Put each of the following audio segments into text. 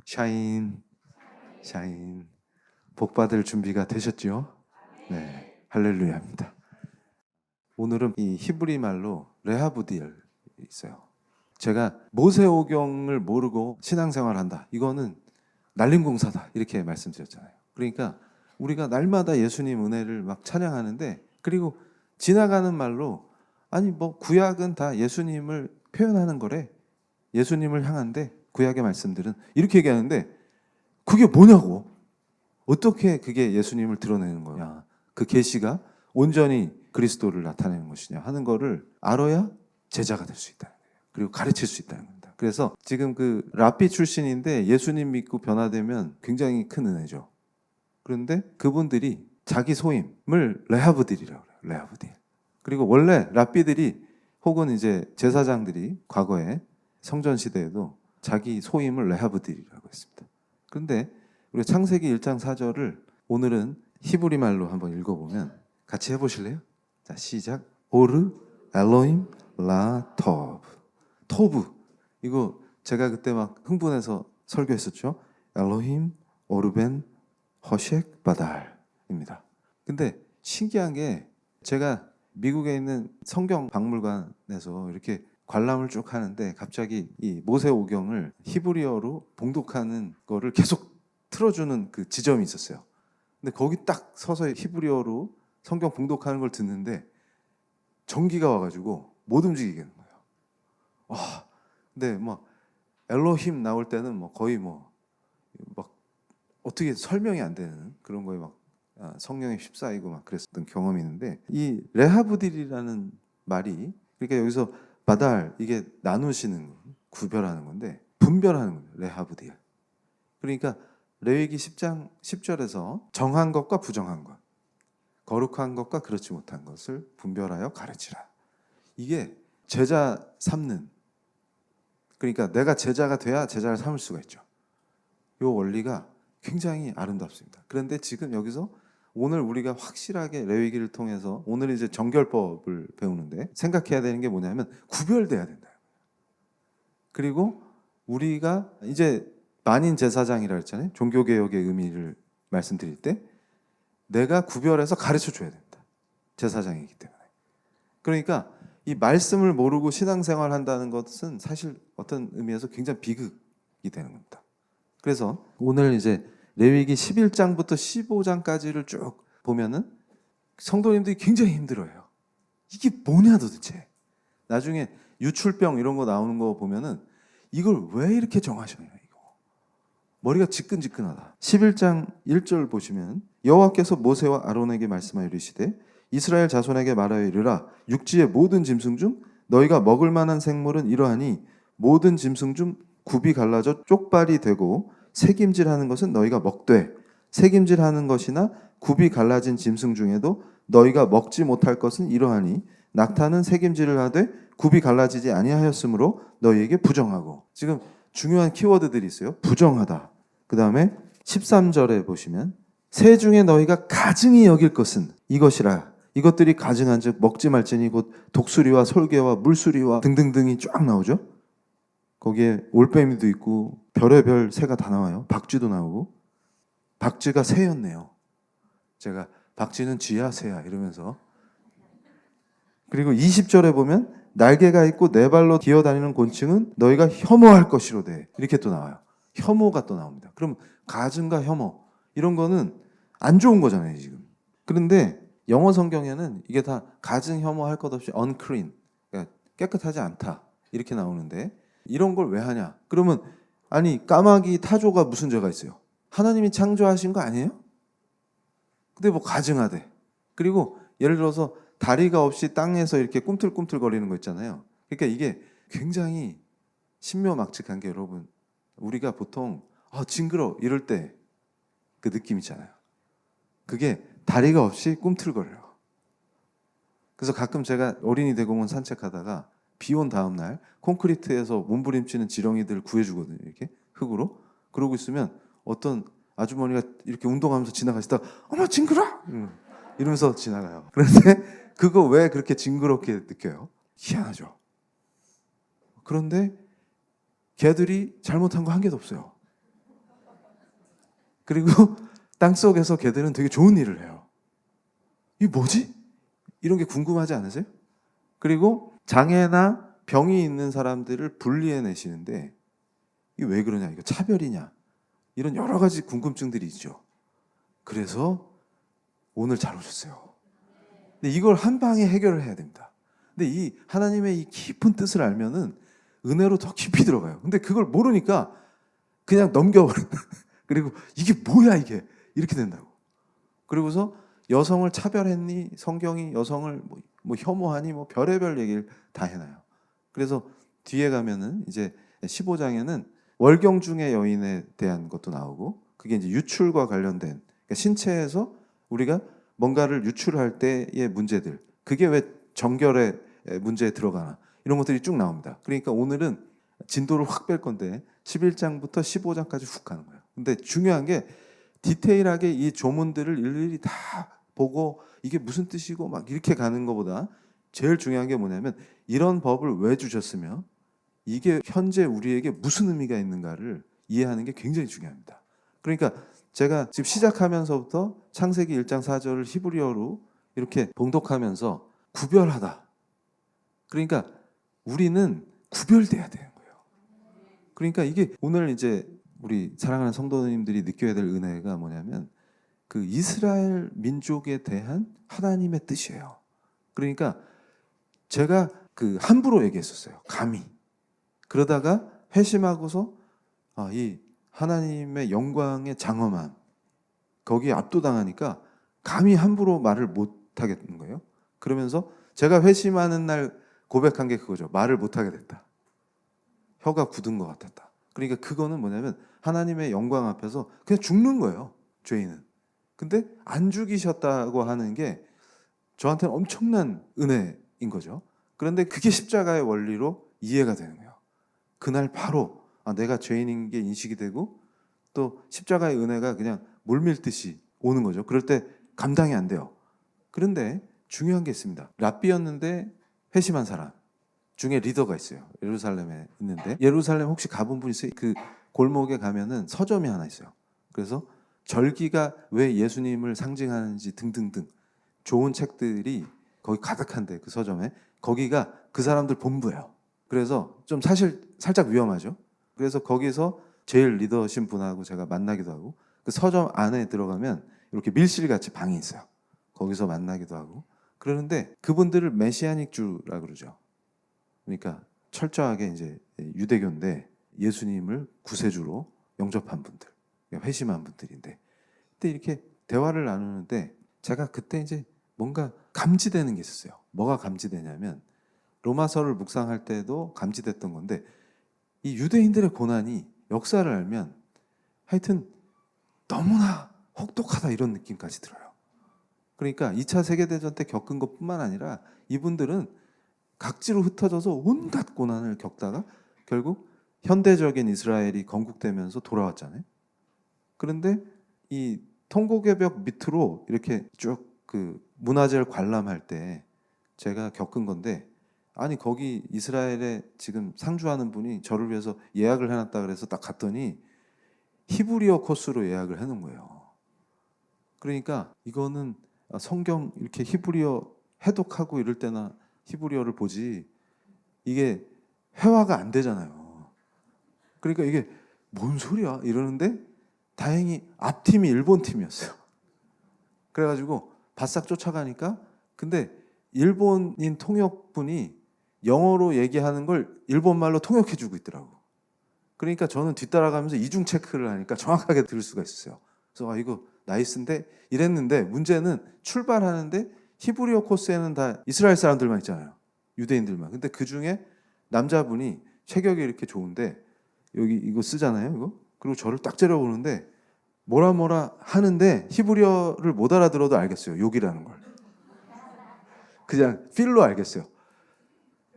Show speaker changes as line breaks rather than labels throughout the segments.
샤인, 샤인. 복 받을 준비가 되셨죠? 네, 할렐루야입니다. 오늘은 이 히브리 말로 레하브디엘 있어요. 제가 모세오경을 모르고 신앙생활한다. 이거는 날림공사다. 이렇게 말씀드렸잖아요. 그러니까 우리가 날마다 예수님 은혜를 막 찬양하는데, 그리고 지나가는 말로 아니 뭐 구약은 다 예수님을 표현하는 거래. 예수님을 향한데 구약의 말씀들은 이렇게 얘기하는데 그게 뭐냐고. 어떻게 그게 예수님을 드러내는 거야. 그 계시가 온전히 그리스도를 나타내는 것이냐 하는 거를 알아야 제자가 될 수 있다는 거예요. 그리고 가르칠 수 있다는 겁니다. 그래서 지금 그 랍비 출신인데 예수님 믿고 변화되면 굉장히 큰 은혜죠. 그런데 그분들이 자기 소임을 레하브딜이라고 그래요. 레하브딜. 그리고 원래 랍비들이 혹은 이제 제사장들이 과거에 성전 시대에도 자기 소임을 레하브딜이라고 했습니다. 그런데 우리 창세기 1장 4절을 오늘은 히브리 말로 한번 읽어보면 같이 해보실래요? 자, 시작. 오르 엘로임 라 토브. 토브. 이거 제가 그때 막 흥분해서 설교했었죠. 엘로힘 오르벤 허쉑 바달입니다. 근데 신기한 게 제가 미국에 있는 성경 박물관에서 이렇게 관람을 쭉 하는데 갑자기 이 모세오경을 히브리어로 봉독하는 거를 계속 틀어주는 그 지점이 있었어요. 근데 거기 딱 서서 히브리어로 성경 봉독하는 걸 듣는데 전기가 와가지고 못 움직이겠는 거예요. 와, 근데 막 엘로힘 나올 때는 뭐 거의 막 어떻게 설명이 안 되는 그런 거에 막 성령에 휩싸이고 막 그랬었던 경험이 있는데, 이 레하브딜이라는 말이 그러니까 여기서 바달 이게 나누시는 구별하는 건데 분별하는 거예요. 레하브딜. 그러니까 레위기 10장 10절에서 정한 것과 부정한 것, 거룩한 것과 그렇지 못한 것을 분별하여 가르치라. 이게 제자 삼는, 그러니까 내가 제자가 돼야 제자를 삼을 수가 있죠. 이 원리가 굉장히 아름답습니다. 그런데 지금 여기서 오늘 우리가 확실하게 레위기를 통해서 오늘 이제 정결법을 배우는데 생각해야 되는 게 뭐냐면 구별돼야 된다. 그리고 우리가 이제 만인 제사장이라 했잖아요. 종교개혁의 의미를 말씀드릴 때 내가 구별해서 가르쳐 줘야 된다. 제사장이기 때문에. 그러니까 이 말씀을 모르고 신앙생활 한다는 것은 사실 어떤 의미에서 굉장히 비극이 되는 겁니다. 그래서 오늘 이제 레위기 11장부터 15장까지를 쭉 보면은 성도님들이 굉장히 힘들어요. 이게 뭐냐 도대체. 나중에 유출병 이런 거 나오는 거 보면은 이걸 왜 이렇게 정하셨냐 이거. 머리가 지끈지끈하다. 11장 1절 보시면 여호와께서 모세와 아론에게 말씀하여 이르시되 이스라엘 자손에게 말하여 이르라. 육지의 모든 짐승 중 너희가 먹을 만한 생물은 이러하니 모든 짐승 중 굽이 갈라져 쪽발이 되고 새김질하는 것은 너희가 먹되 새김질하는 것이나 굽이 갈라진 짐승 중에도 너희가 먹지 못할 것은 이러하니 낙타는 새김질을 하되 굽이 갈라지지 아니하였으므로 너희에게 부정하고. 지금 중요한 키워드들이 있어요. 부정하다. 그 다음에 13절에 보시면 새 중에 너희가 가증히 여길 것은 이것이라. 이것들이 가증한 즉 먹지 말지니 곧 독수리와 솔개와 물수리와 등등등이 쫙 나오죠. 거기에 올빼미도 있고 별의별 새가 다 나와요. 박쥐도 나오고. 박쥐가 새였네요. 제가 박쥐는 쥐야 새야 이러면서. 그리고 20절에 보면 날개가 있고 네 발로 기어다니는 곤충은 너희가 혐오할 것이로되 이렇게 또 나와요. 혐오가 또 나옵니다. 그럼 가증과 혐오 이런 거는 안 좋은 거잖아요 지금. 그런데 영어 성경에는 이게 다 가증 혐오할 것 없이 unclean, 그러니까 깨끗하지 않다 이렇게 나오는데 이런 걸 왜 하냐? 그러면 아니 까마귀 타조가 무슨 죄가 있어요? 하나님이 창조하신 거 아니에요? 근데 뭐 가증하대. 그리고 예를 들어서 다리가 없이 땅에서 이렇게 꿈틀꿈틀 거리는 거 있잖아요. 그러니까 이게 굉장히 신묘막측한 게 여러분 우리가 보통 징그러 이럴 때 그 느낌 있잖아요. 그게 다리가 없이 꿈틀거려요. 그래서 가끔 제가 어린이 대공원 산책하다가 비 온 다음 날 콘크리트에서 몸부림치는 지렁이들 구해주거든요. 이렇게 흙으로. 그러고 있으면 어떤 아주머니가 이렇게 운동하면서 지나가시다가 어머 징그러! 이러면서 지나가요. 그런데 그거 왜 그렇게 징그럽게 느껴요? 희한하죠. 그런데 걔들이 잘못한 거 한 개도 없어요. 그리고 땅속에서 걔들은 되게 좋은 일을 해요. 이게 뭐지? 이런 게 궁금하지 않으세요? 그리고 장애나 병이 있는 사람들을 분리해내시는데 이게 왜 그러냐? 이거 차별이냐? 이런 여러 가지 궁금증들이 있죠. 그래서 오늘 잘 오셨어요. 근데 이걸 한 방에 해결을 해야 됩니다. 근데 이 하나님의 이 깊은 뜻을 알면은 은혜로 더 깊이 들어가요. 근데 그걸 모르니까 그냥 넘겨버려. 그리고 이게 뭐야 이게 이렇게 된다고. 그리고서 여성을 차별했니? 성경이 여성을 뭐 혐오하니? 뭐 별의별 얘기를 다 해놔요. 그래서 뒤에 가면은 이제 15장에는 월경중의 여인에 대한 것도 나오고 그게 이제 유출과 관련된 그러니까 신체에서 우리가 뭔가를 유출할 때의 문제들 그게 왜 정결의 문제에 들어가나 이런 것들이 쭉 나옵니다. 그러니까 오늘은 진도를 확 뺄 건데 11장부터 15장까지 훅 가는 거예요. 근데 중요한 게 디테일하게 이 조문들을 일일이 다 보고 이게 무슨 뜻이고 막 이렇게 가는 것보다 제일 중요한 게 뭐냐면 이런 법을 왜 주셨으며 이게 현재 우리에게 무슨 의미가 있는가를 이해하는 게 굉장히 중요합니다. 그러니까 제가 지금 시작하면서부터 창세기 1장 4절을 히브리어로 이렇게 봉독하면서 구별하다. 그러니까 우리는 구별돼야 되는 거예요. 그러니까 이게 오늘 이제 우리 사랑하는 성도님들이 느껴야 될 은혜가 뭐냐면 그 이스라엘 민족에 대한 하나님의 뜻이에요. 그러니까 제가 그 함부로 얘기했었어요. 감히. 그러다가 회심하고서 이 하나님의 영광의 장엄함 거기에 압도당하니까 감히 함부로 말을 못 하겠는 거예요. 그러면서 제가 회심하는 날 고백한 게 그거죠. 말을 못 하게 됐다. 혀가 굳은 것 같았다. 그러니까 그거는 뭐냐면 하나님의 영광 앞에서 그냥 죽는 거예요. 죄인은. 근데 안 죽이셨다고 하는 게 저한테는 엄청난 은혜인 거죠. 그런데 그게 십자가의 원리로 이해가 되는 거예요. 그날 바로 내가 죄인인 게 인식이 되고 또 십자가의 은혜가 그냥 물밀듯이 오는 거죠. 그럴 때 감당이 안 돼요. 그런데 중요한 게 있습니다. 랍비였는데 회심한 사람 중에 리더가 있어요. 예루살렘에 있는데 예루살렘 혹시 가본 분 있어요? 그 골목에 가면은 서점이 하나 있어요. 그래서 절기가 왜 예수님을 상징하는지 등등등 좋은 책들이 거기 가득한데 그 서점에 거기가 그 사람들 본부예요. 그래서 좀 사실 살짝 위험하죠. 그래서 거기서 제일 리더신 분하고 제가 만나기도 하고 그 서점 안에 들어가면 이렇게 밀실같이 방이 있어요. 거기서 만나기도 하고 그러는데 그분들을 메시아닉 주라 그러죠. 그러니까 철저하게 이제 유대교인데 예수님을 구세주로 영접한 분들, 회심한 분들인데 그때 이렇게 대화를 나누는데 제가 그때 이제 뭔가 감지되는 게 있었어요. 뭐가 감지되냐면 로마서를 묵상할 때도 감지됐던 건데 이 유대인들의 고난이 역사를 알면 하여튼 너무나 혹독하다 이런 느낌까지 들어요. 그러니까 2차 세계대전 때 겪은 것뿐만 아니라 이분들은 각지로 흩어져서 온갖 고난을 겪다가 결국 현대적인 이스라엘이 건국되면서 돌아왔잖아요. 그런데 이 통곡의 벽 밑으로 이렇게 쭉 그 문화재를 관람할 때 제가 겪은 건데 아니 거기 이스라엘에 지금 상주하는 분이 저를 위해서 예약을 해놨다 그래서 딱 갔더니 히브리어 코스로 예약을 해놓은 거예요. 그러니까 이거는 성경 이렇게 히브리어 해독하고 이럴 때나 히브리어를 보지 이게 회화가 안 되잖아요. 그러니까 이게 뭔 소리야 이러는데 다행히 앞팀이 일본 팀이었어요. 그래가지고 바싹 쫓아가니까 근데 일본인 통역분이 영어로 얘기하는 걸 일본말로 통역해주고 있더라고. 그러니까 저는 뒤따라가면서 이중 체크를 하니까 정확하게 들을 수가 있었어요. 그래서 이거 나이스인데 이랬는데 문제는 출발하는데 히브리어 코스에는 다 이스라엘 사람들만 있잖아요. 유대인들만. 근데 그 중에 남자분이 체격이 이렇게 좋은데 여기 이거 쓰잖아요. 이거. 그리고 저를 딱 째려보는데 뭐라 하는데 히브리어를 못 알아들어도 알겠어요. 욕이라는 걸. 그냥 필로 알겠어요.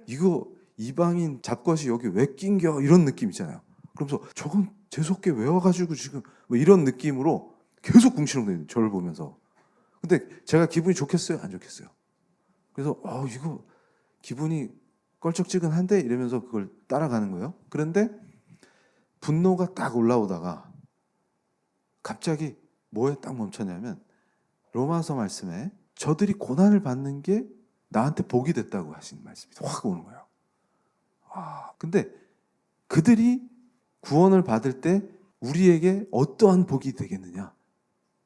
이거 이방인 잡것이 여기 왜 낀겨 이런 느낌 있잖아요. 그러면서 저건 재수없게 외워가지고 지금 뭐 이런 느낌으로 계속 궁시렁대요. 저를 보면서. 근데 제가 기분이 좋겠어요? 안 좋겠어요? 그래서 이거 기분이 껄쩍지근한데 이러면서 그걸 따라가는 거예요. 그런데 분노가 딱 올라오다가 갑자기 뭐에 딱 멈췄냐면 로마서 말씀에 저들이 고난을 받는 게 나한테 복이 됐다고 하신 말씀이 확 오는 거예요. 근데 그들이 구원을 받을 때 우리에게 어떠한 복이 되겠느냐?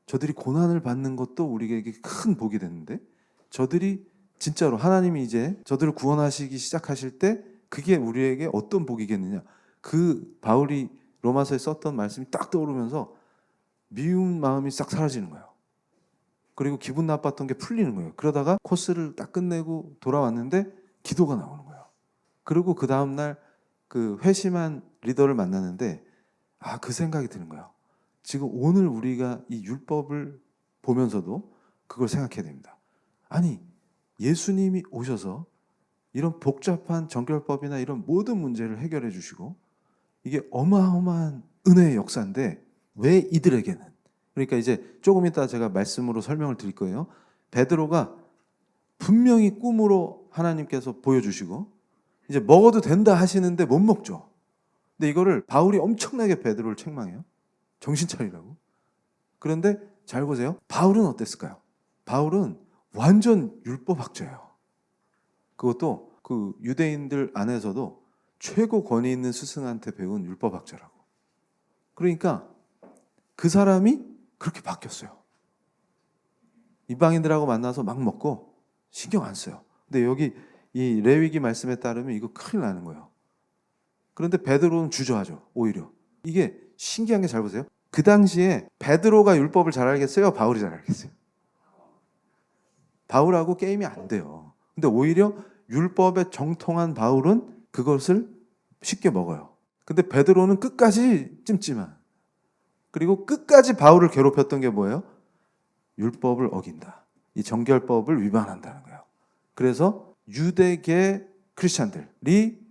저들이 고난을 받는 것도 우리에게 큰 복이 됐는데 저들이 진짜로 하나님이 이제 저들을 구원하시기 시작하실 때 그게 우리에게 어떤 복이겠느냐? 그 바울이 로마서에 썼던 말씀이 딱 떠오르면서 미운 마음이 싹 사라지는 거예요. 그리고 기분 나빴던 게 풀리는 거예요. 그러다가 코스를 딱 끝내고 돌아왔는데 기도가 나오는 거예요. 그리고 그 다음날 그 회심한 리더를 만나는데 그 생각이 드는 거예요. 지금 오늘 우리가 이 율법을 보면서도 그걸 생각해야 됩니다. 아니, 예수님이 오셔서 이런 복잡한 정결법이나 이런 모든 문제를 해결해 주시고 이게 어마어마한 은혜의 역사인데 왜 이들에게는? 그러니까 이제 조금 이따 제가 말씀으로 설명을 드릴 거예요. 베드로가 분명히 꿈으로 하나님께서 보여주시고 이제 먹어도 된다 하시는데 못 먹죠. 근데 이거를 바울이 엄청나게 베드로를 책망해요. 정신 차리라고. 그런데 잘 보세요. 바울은 어땠을까요? 바울은 완전 율법학자예요. 그것도 그 유대인들 안에서도 최고 권위 있는 스승한테 배운 율법학자라고. 그러니까 그 사람이 그렇게 바뀌었어요. 이방인들하고 만나서 막 먹고 신경 안 써요. 근데 여기 이 레위기 말씀에 따르면 이거 큰일 나는 거예요. 그런데 베드로는 주저하죠. 오히려. 이게 신기한 게 잘 보세요. 그 당시에 베드로가 율법을 잘 알겠어요? 바울이 잘 알겠어요? 바울하고 게임이 안 돼요. 근데 오히려 율법에 정통한 바울은 그것을 쉽게 먹어요. 근데 베드로는 끝까지 찜찜한. 그리고 끝까지 바울을 괴롭혔던 게 뭐예요? 율법을 어긴다. 이 정결법을 위반한다는 거예요. 그래서 유대계 크리스찬들이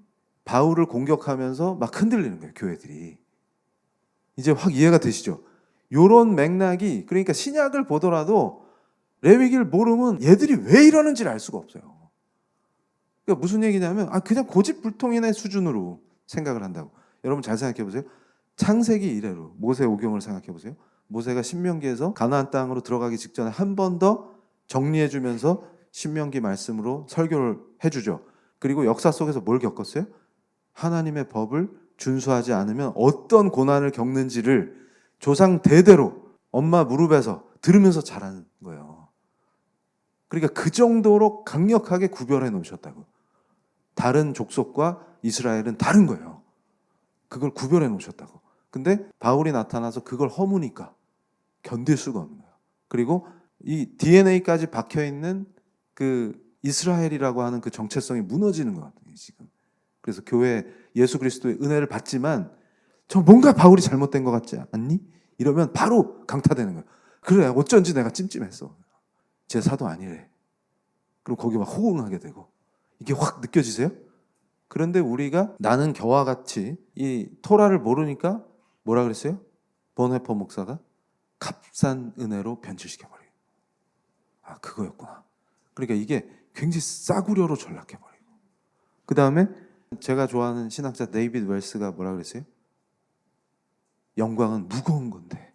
바울을 공격하면서 막 흔들리는 거예요. 교회들이. 이제 확 이해가 되시죠? 요런 맥락이, 그러니까 신약을 보더라도 레위기를 모르면 얘들이 왜 이러는지를 알 수가 없어요. 그러니까 무슨 얘기냐면 그냥 고집불통이네 수준으로 생각을 한다고. 여러분 잘 생각해 보세요. 창세기 이래로 모세 오경을 생각해 보세요. 모세가 신명기에서 가나안 땅으로 들어가기 직전에 한 번 더 정리해 주면서 신명기 말씀으로 설교를 해주죠. 그리고 역사 속에서 뭘 겪었어요? 하나님의 법을 준수하지 않으면 어떤 고난을 겪는지를 조상 대대로 엄마 무릎에서 들으면서 자라는 거예요. 그러니까 그 정도로 강력하게 구별해 놓으셨다고. 다른 족속과 이스라엘은 다른 거예요. 그걸 구별해 놓으셨다고. 근데 바울이 나타나서 그걸 허무니까 견딜 수가 없는 거예요. 그리고 이 DNA까지 박혀 있는 그 이스라엘이라고 하는 그 정체성이 무너지는 것 같아요, 지금. 그래서 교회 예수 그리스도의 은혜를 받지만 저 뭔가 바울이 잘못된 것 같지 않니? 이러면 바로 강타되는 거예요. 그래, 어쩐지 내가 찜찜했어. 제 사도 아니래. 그리고 거기 막 호응하게 되고. 이게 확 느껴지세요? 그런데 우리가 나는 겨와 같이 이 토라를 모르니까 뭐라 그랬어요? 본회퍼 목사가 값싼 은혜로 변질시켜버려요. 그거였구나. 그러니까 이게 굉장히 싸구려로 전락해버리고. 그 다음에 제가 좋아하는 신학자 데이비드 웰스가 뭐라 그랬어요? 영광은 무거운 건데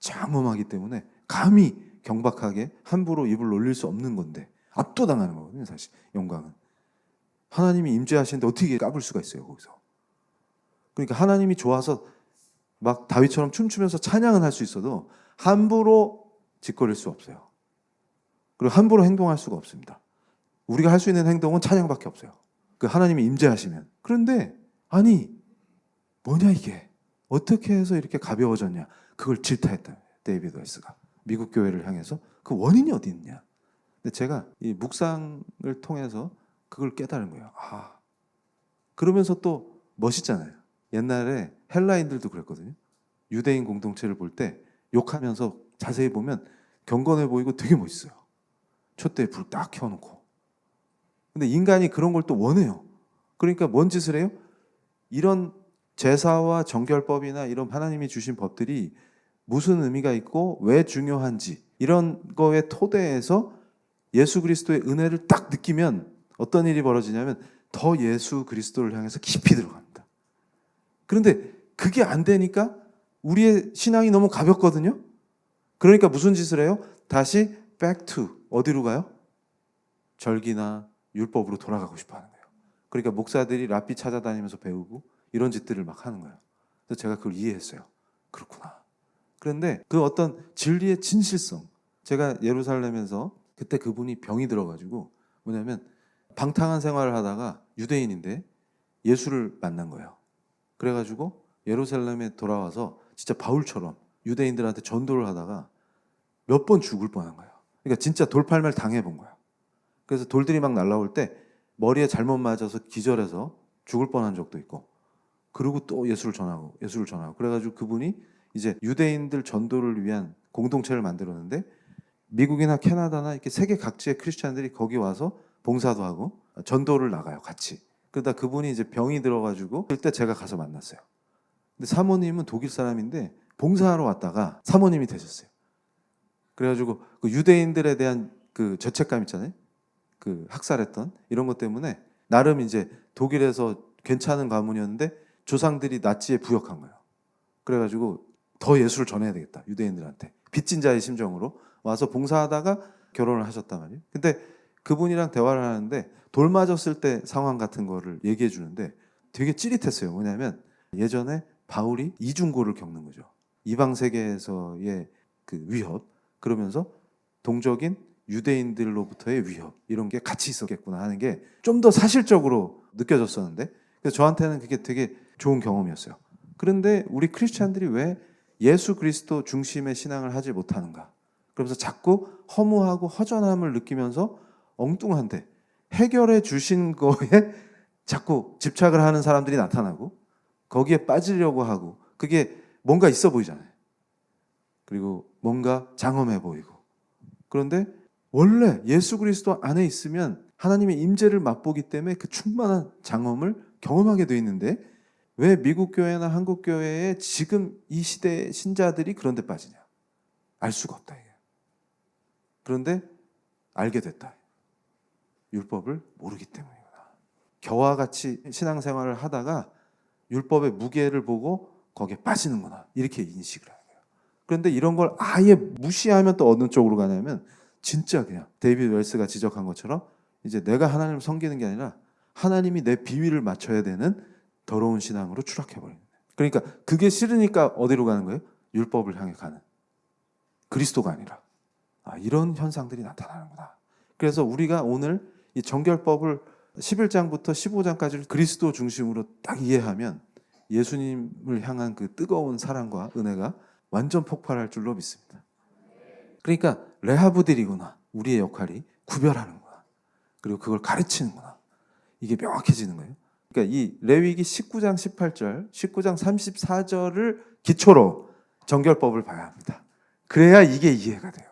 장엄하기 때문에 감히 경박하게 함부로 입을 놀릴 수 없는 건데 압도당하는 거거든요. 사실 영광은 하나님이 임재하시는데 어떻게 까불 수가 있어요, 거기서. 그러니까 하나님이 좋아서 막 다윗처럼 춤추면서 찬양은 할 수 있어도 함부로 짓거릴 수 없어요. 그리고 함부로 행동할 수가 없습니다. 우리가 할 수 있는 행동은 찬양밖에 없어요. 그 하나님이 임재하시면. 그런데 뭐냐 이게, 어떻게 해서 이렇게 가벼워졌냐, 그걸 질타했다, 데이비드 웰스가 미국 교회를 향해서. 그 원인이 어디 있냐. 근데 제가 이 묵상을 통해서 그걸 깨달은 거예요. 그러면서 또 멋있잖아요. 옛날에 헬라인들도 그랬거든요. 유대인 공동체를 볼 때 욕하면서 자세히 보면 경건해 보이고 되게 멋있어요. 촛대에 불 딱 켜놓고. 근데 인간이 그런 걸 또 원해요. 그러니까 뭔 짓을 해요? 이런 제사와 정결법이나 이런 하나님이 주신 법들이 무슨 의미가 있고 왜 중요한지 이런 거에 토대에서 예수 그리스도의 은혜를 딱 느끼면 어떤 일이 벌어지냐면 더 예수 그리스도를 향해서 깊이 들어갑니다. 그런데 그게 안 되니까 우리의 신앙이 너무 가볍거든요. 그러니까 무슨 짓을 해요? 다시 back to 어디로 가요? 절기나 율법으로 돌아가고 싶어 하는 거예요. 그러니까 목사들이 랍비 찾아다니면서 배우고 이런 짓들을 막 하는 거예요. 그래서 제가 그걸 이해했어요. 그렇구나. 그런데 그 어떤 진리의 진실성, 제가 예루살렘에서 그때 그분이 병이 들어가지고 뭐냐면 방탕한 생활을 하다가 유대인인데 예수를 만난 거예요. 그래가지고 예루살렘에 돌아와서 진짜 바울처럼 유대인들한테 전도를 하다가 몇 번 죽을 뻔한 거예요. 그러니까 진짜 돌팔매를 당해본 거예요. 그래서 돌들이 막 날라올 때 머리에 잘못 맞아서 기절해서 죽을 뻔한 적도 있고, 그리고 또 예수를 전하고 그래가지고 그분이 이제 유대인들 전도를 위한 공동체를 만들었는데 미국이나 캐나다나 이렇게 세계 각지의 크리스찬들이 거기 와서 봉사도 하고 전도를 나가요, 같이. 그러다 그분이 이제 병이 들어가지고 그때 제가 가서 만났어요. 근데 사모님은 독일 사람인데 봉사하러 왔다가 사모님이 되셨어요. 그래가지고 그 유대인들에 대한 그 죄책감 있잖아요. 그 학살했던 이런 것 때문에 나름 이제 독일에서 괜찮은 가문이었는데 조상들이 나치에 부역한 거예요. 그래가지고 더 예수를 전해야 되겠다, 유대인들한테. 빚진 자의 심정으로 와서 봉사하다가 결혼을 하셨단 말이에요. 근데 그분이랑 대화를 하는데 돌 맞았을 때 상황 같은 거를 얘기해 주는데 되게 찌릿했어요. 뭐냐면 예전에 바울이 이중고를 겪는 거죠. 이방 세계에서의 그 위협, 그러면서 동적인 유대인들로부터의 위협, 이런 게 같이 있었겠구나 하는 게 좀 더 사실적으로 느껴졌었는데, 그래서 저한테는 그게 되게 좋은 경험이었어요. 그런데 우리 크리스찬들이 왜 예수 그리스도 중심의 신앙을 하지 못하는가? 그러면서 자꾸 허무하고 허전함을 느끼면서 엉뚱한데 해결해 주신 거에 자꾸 집착을 하는 사람들이 나타나고 거기에 빠지려고 하고, 그게 뭔가 있어 보이잖아요. 그리고 뭔가 장엄해 보이고. 그런데 원래 예수 그리스도 안에 있으면 하나님의 임재를 맛보기 때문에 그 충만한 장엄을 경험하게 돼 있는데 왜 미국 교회나 한국 교회에 지금 이 시대의 신자들이 그런 데 빠지냐? 알 수가 없다, 이게. 그런데 알게 됐다. 율법을 모르기 때문이구나. 겨와 같이 신앙생활을 하다가 율법의 무게를 보고 거기에 빠지는구나, 이렇게 인식을 하는 거예요. 그런데 이런 걸 아예 무시하면 또 어느 쪽으로 가냐면 진짜 그냥 데이비드 웰스가 지적한 것처럼 이제 내가 하나님을 섬기는 게 아니라 하나님이 내 비위를 맞춰야 되는 더러운 신앙으로 추락해버리는 거예요. 그러니까 그게 싫으니까 어디로 가는 거예요? 율법을 향해 가는, 그리스도가 아니라. 이런 현상들이 나타나는구나. 그래서 우리가 오늘 이 정결법을 11장부터 15장까지를 그리스도 중심으로 딱 이해하면 예수님을 향한 그 뜨거운 사랑과 은혜가 완전 폭발할 줄로 믿습니다. 그러니까 레하브딜이구나, 우리의 역할이 구별하는구나, 그리고 그걸 가르치는구나, 이게 명확해지는 거예요. 그러니까 이 레위기 19장 18절, 19장 34절을 기초로 정결법을 봐야 합니다. 그래야 이게 이해가 돼요.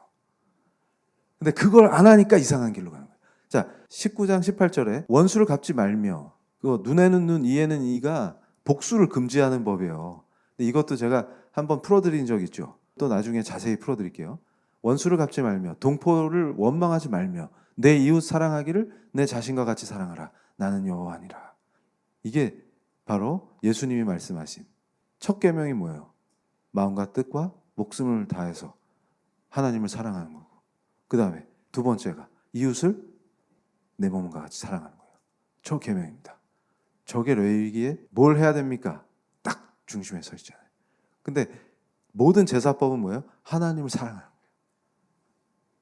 근데 그걸 안 하니까 이상한 길로 가는 거예요. 자, 19장 18절에 원수를 갚지 말며, 그 눈에는 눈, 이에는 이가 복수를 금지하는 법이에요. 근데 이것도 제가 한번 풀어드린 적 있죠. 또 나중에 자세히 풀어드릴게요. 원수를 갚지 말며, 동포를 원망하지 말며, 내 이웃 사랑하기를 내 자신과 같이 사랑하라. 나는 여호와니라. 이게 바로 예수님이 말씀하신 첫 계명이 뭐예요? 마음과 뜻과 목숨을 다해서 하나님을 사랑하는 거고, 그 다음에 두 번째가 이웃을 내 몸과 같이 사랑하는 거예요. 첫 계명입니다. 저게 레위기에 뭘 해야 됩니까? 딱 중심에 서 있잖아요. 근데 모든 제사법은 뭐예요? 하나님을 사랑하는 거예요.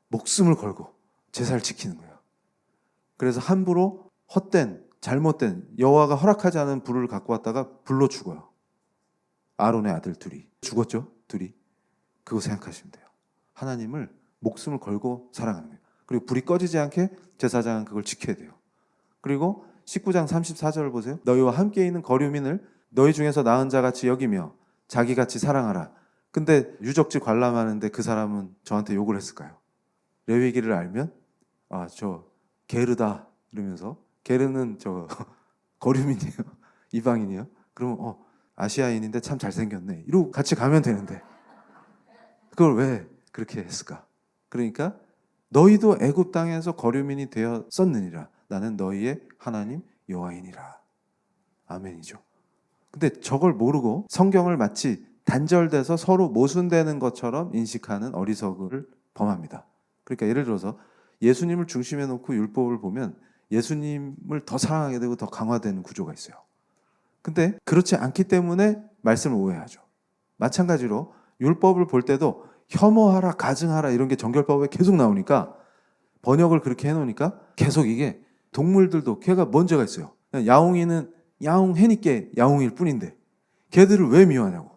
목숨을 걸고 제사를 지키는 거예요. 그래서 함부로 헛된, 잘못된, 여호와가 허락하지 않은 불을 갖고 왔다가 불로 죽어요. 아론의 아들 둘이 죽었죠? 둘이. 그거 생각하시면 돼요. 하나님을 목숨을 걸고 사랑하는 거예요. 그리고 불이 꺼지지 않게 제사장은 그걸 지켜야 돼요. 그리고 19장 34절을 보세요. 너희와 함께 있는 거류민을 너희 중에서 나은 자같이 여기며 자기같이 사랑하라. 근데 유적지 관람하는데 그 사람은 저한테 욕을 했을까요? 레위기를 알면 저 게르다 이러면서, 게르는 저 거류민이에요. 이방인이에요. 그러면 아시아인인데 참 잘생겼네, 이러고 같이 가면 되는데 그걸 왜 그렇게 했을까? 그러니까 너희도 애굽 땅에서 거류민이 되었었느니라. 나는 너희의 하나님 여호와이니라. 아멘이죠. 근데 저걸 모르고 성경을 마치 단절돼서 서로 모순되는 것처럼 인식하는 어리석음을 범합니다. 그러니까 예를 들어서 예수님을 중심에 놓고 율법을 보면 예수님을 더 사랑하게 되고 더 강화되는 구조가 있어요. 근데 그렇지 않기 때문에 말씀을 오해하죠. 마찬가지로 율법을 볼 때도 혐오하라, 가증하라 이런 게 정결법에 계속 나오니까 번역을 그렇게 해놓으니까 계속 이게 동물들도 걔가 뭔 죄가 있어요. 야옹이는 야옹해니께 야옹일 뿐인데 걔들을 왜 미워하냐고.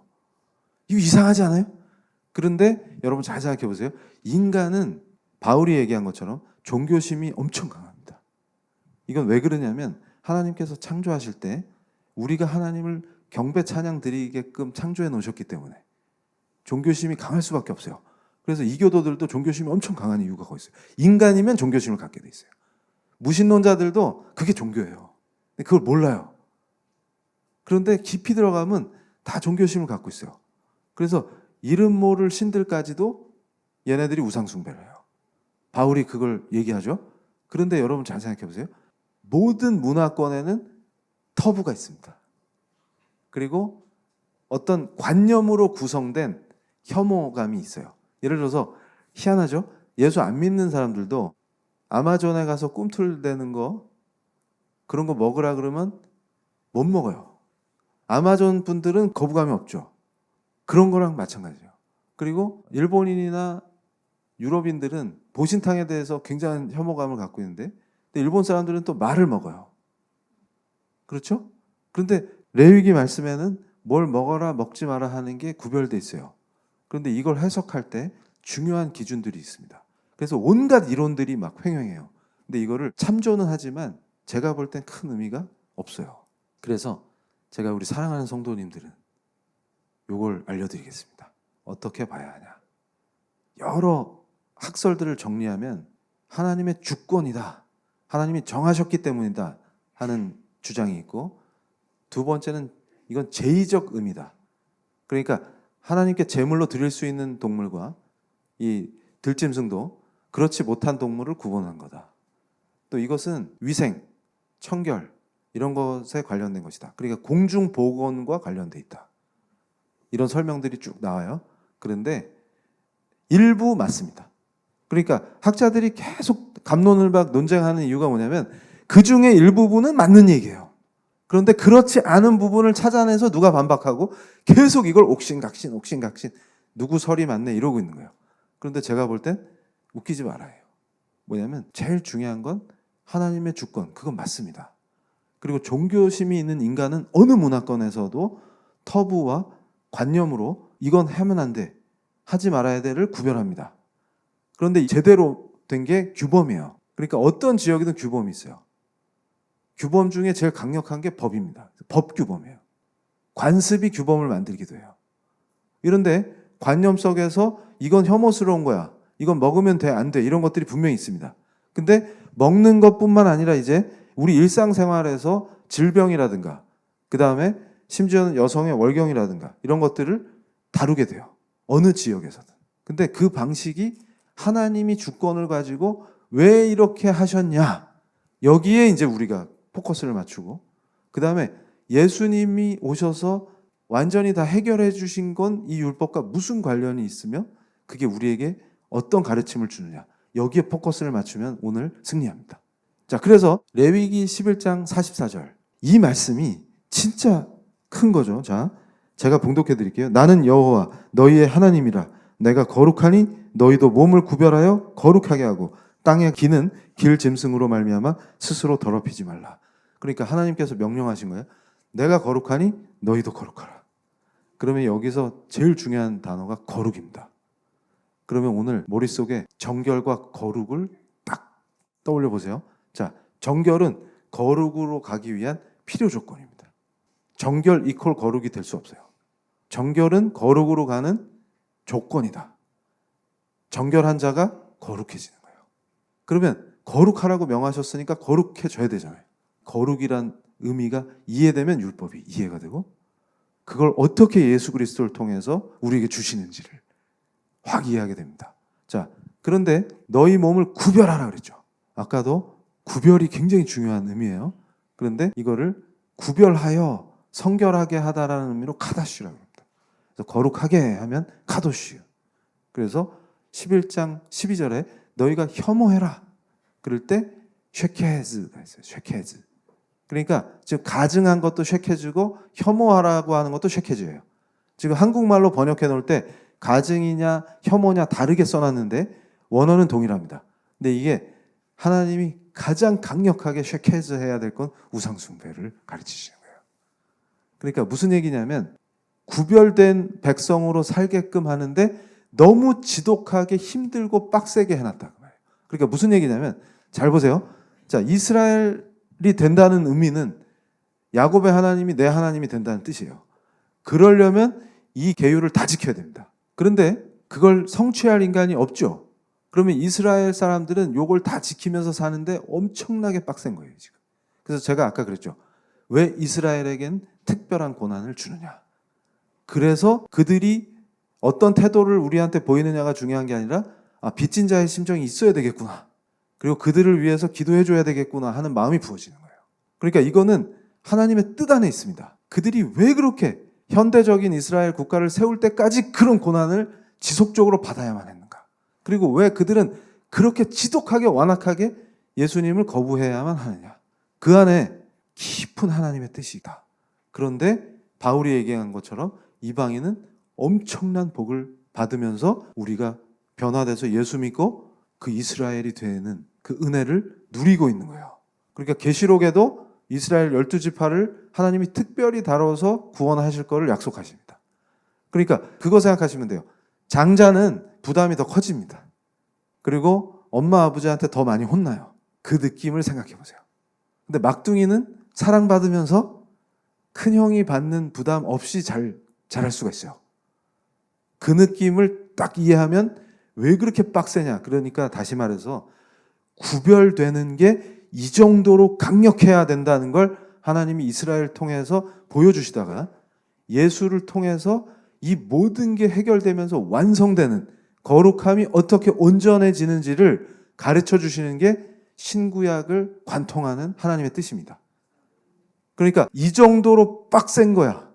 이거 이상하지 않아요? 그런데 여러분 잘 생각해 보세요. 인간은 바울이 얘기한 것처럼 종교심이 엄청 강합니다. 이건 왜 그러냐면 하나님께서 창조하실 때 우리가 하나님을 경배 찬양 드리게끔 창조해 놓으셨기 때문에 종교심이 강할 수밖에 없어요. 그래서 이교도들도 종교심이 엄청 강한 이유가 거기 있어요. 인간이면 종교심을 갖게 돼 있어요. 무신론자들도 그게 종교예요. 근데 그걸 몰라요. 그런데 깊이 들어가면 다 종교심을 갖고 있어요. 그래서 이름 모를 신들까지도 얘네들이 우상숭배를 해요. 바울이 그걸 얘기하죠. 그런데 여러분 잘 생각해 보세요. 모든 문화권에는 터부가 있습니다. 그리고 어떤 관념으로 구성된 혐오감이 있어요. 예를 들어서 희한하죠? 예수 안 믿는 사람들도 아마존에 가서 꿈틀대는 거 그런 거 먹으라 그러면 못 먹어요. 아마존 분들은 거부감이 없죠. 그런 거랑 마찬가지예요. 그리고 일본인이나 유럽인들은 보신탕에 대해서 굉장한 혐오감을 갖고 있는데 근데 일본 사람들은 또 말을 먹어요. 그렇죠? 그런데 레위기 말씀에는 뭘 먹어라 먹지 마라 하는 게 구별돼 있어요. 그런데 이걸 해석할 때 중요한 기준들이 있습니다. 그래서 온갖 이론들이 막 횡행해요. 근데 이거를 참조는 하지만 제가 볼 땐 큰 의미가 없어요. 그래서 제가 우리 사랑하는 성도님들은 이걸 알려드리겠습니다. 어떻게 봐야 하냐. 여러 학설들을 정리하면 하나님의 주권이다. 하나님이 정하셨기 때문이다 하는 주장이 있고 두 번째는 이건 제의적 의미다. 그러니까 하나님께 제물로 드릴 수 있는 동물과 이 들짐승도 그렇지 못한 동물을 구분한 거다. 또 이것은 위생, 청결 이런 것에 관련된 것이다. 그러니까 공중보건과 관련돼 있다. 이런 설명들이 쭉 나와요. 그런데 일부 맞습니다. 그러니까 학자들이 계속 갑론을박 논쟁하는 이유가 뭐냐면 그 중에 일부분은 맞는 얘기예요. 그런데 그렇지 않은 부분을 찾아내서 누가 반박하고 계속 이걸 옥신각신 누구 설이 맞네 이러고 있는 거예요. 그런데 제가 볼 땐 웃기지 말아요. 뭐냐면 제일 중요한 건 하나님의 주권, 그건 맞습니다. 그리고 종교심이 있는 인간은 어느 문화권에서도 터부와 관념으로 이건 하면 안 돼, 하지 말아야 돼를 구별합니다. 그런데 제대로 된 게 규범이에요. 그러니까 어떤 지역이든 규범이 있어요. 규범 중에 제일 강력한 게 법입니다. 법규범이에요. 관습이 규범을 만들기도 해요. 이런데 관념 속에서 이건 혐오스러운 거야, 이건 먹으면 돼, 안 돼, 이런 것들이 분명히 있습니다. 근데 먹는 것뿐만 아니라 이제 우리 일상생활에서 질병이라든가 그 다음에 심지어는 여성의 월경이라든가 이런 것들을 다루게 돼요. 어느 지역에서든. 근데 그 방식이 하나님이 주권을 가지고 왜 이렇게 하셨냐, 여기에 이제 우리가 포커스를 맞추고 그 다음에 예수님이 오셔서 완전히 다 해결해 주신 건 이 율법과 무슨 관련이 있으며 그게 우리에게 어떤 가르침을 주느냐, 여기에 포커스를 맞추면 오늘 승리합니다. 자, 그래서 레위기 11장 44절 이 말씀이 진짜 큰 거죠. 자, 제가 봉독해 드릴게요. 나는 여호와 너희의 하나님이라. 내가 거룩하니 너희도 몸을 구별하여 거룩하게 하고 땅의 기는 길 짐승으로 말미암아 스스로 더럽히지 말라. 그러니까 하나님께서 명령하신 거예요. 내가 거룩하니 너희도 거룩하라. 그러면 여기서 제일 중요한 단어가 거룩입니다. 그러면 오늘 머릿속에 정결과 거룩을 딱 떠올려 보세요. 자, 정결은 거룩으로 가기 위한 필요 조건입니다. 정결 이퀄 거룩이 될 수 없어요. 정결은 거룩으로 가는 조건이다. 정결한 자가 거룩해지는 거예요. 그러면 거룩하라고 명하셨으니까 거룩해져야 되잖아요. 거룩이란 의미가 이해되면 율법이 이해가 되고 그걸 어떻게 예수 그리스도를 통해서 우리에게 주시는지를 확 이해하게 됩니다. 자, 그런데 너희 몸을 구별하라 그랬죠. 아까도 구별이 굉장히 중요한 의미예요. 그런데 이거를 구별하여 성결하게 하다라는 의미로 카다슈라고 합니다. 그래서 거룩하게 하면 카도슈. 그래서 11장 12절에 너희가 혐오해라. 그럴 때 쉐케즈가 있어요. 쉐케즈. 그러니까 지금 가증한 것도 쉐케즈고 혐오하라고 하는 것도 쉐케즈예요. 지금 한국말로 번역해 놓을 때 가증이냐 혐오냐 다르게 써놨는데 원어는 동일합니다. 근데 이게 하나님이 가장 강력하게 쉐케즈 해야 될 건 우상숭배를 가르치시는 거예요. 그러니까 무슨 얘기냐면 구별된 백성으로 살게끔 하는데 너무 지독하게 힘들고 빡세게 해놨다. 그러니까 무슨 얘기냐면 잘 보세요. 자, 이스라엘이 된다는 의미는 야곱의 하나님이 내 하나님이 된다는 뜻이에요. 그러려면 이 계율을 다 지켜야 됩니다. 그런데 그걸 성취할 인간이 없죠. 그러면 이스라엘 사람들은 요걸 다 지키면서 사는데 엄청나게 빡센 거예요, 지금. 그래서 제가 아까 그랬죠. 왜 이스라엘에겐 특별한 고난을 주느냐. 그래서 그들이 어떤 태도를 우리한테 보이느냐가 중요한 게 아니라 빚진 자의 심정이 있어야 되겠구나. 그리고 그들을 위해서 기도해 줘야 되겠구나 하는 마음이 부어지는 거예요. 그러니까 이거는 하나님의 뜻 안에 있습니다. 그들이 왜 그렇게 현대적인 이스라엘 국가를 세울 때까지 그런 고난을 지속적으로 받아야만 했는가? 그리고 왜 그들은 그렇게 지독하게 완악하게 예수님을 거부해야만 하느냐? 그 안에 깊은 하나님의 뜻이 있다. 그런데 바울이 얘기한 것처럼 이방인은 엄청난 복을 받으면서 우리가 변화돼서 예수 믿고 그 이스라엘이 되는 그 은혜를 누리고 있는 거예요. 그러니까 계시록에도 이스라엘 12지파를 하나님이 특별히 다뤄서 구원하실 거를 약속하십니다. 그러니까 그거 생각하시면 돼요. 장자는 부담이 더 커집니다. 그리고 엄마 아버지한테 더 많이 혼나요. 그 느낌을 생각해 보세요. 근데 막둥이는 사랑받으면서 큰형이 받는 부담 없이 잘할 수가 있어요. 그 느낌을 딱 이해하면 왜 그렇게 빡세냐. 그러니까 다시 말해서 구별되는 게 이 정도로 강력해야 된다는 걸 하나님이 이스라엘 통해서 보여주시다가 예수를 통해서 이 모든 게 해결되면서 완성되는 거룩함이 어떻게 온전해지는지를 가르쳐 주시는 게 신구약을 관통하는 하나님의 뜻입니다. 그러니까 이 정도로 빡센 거야.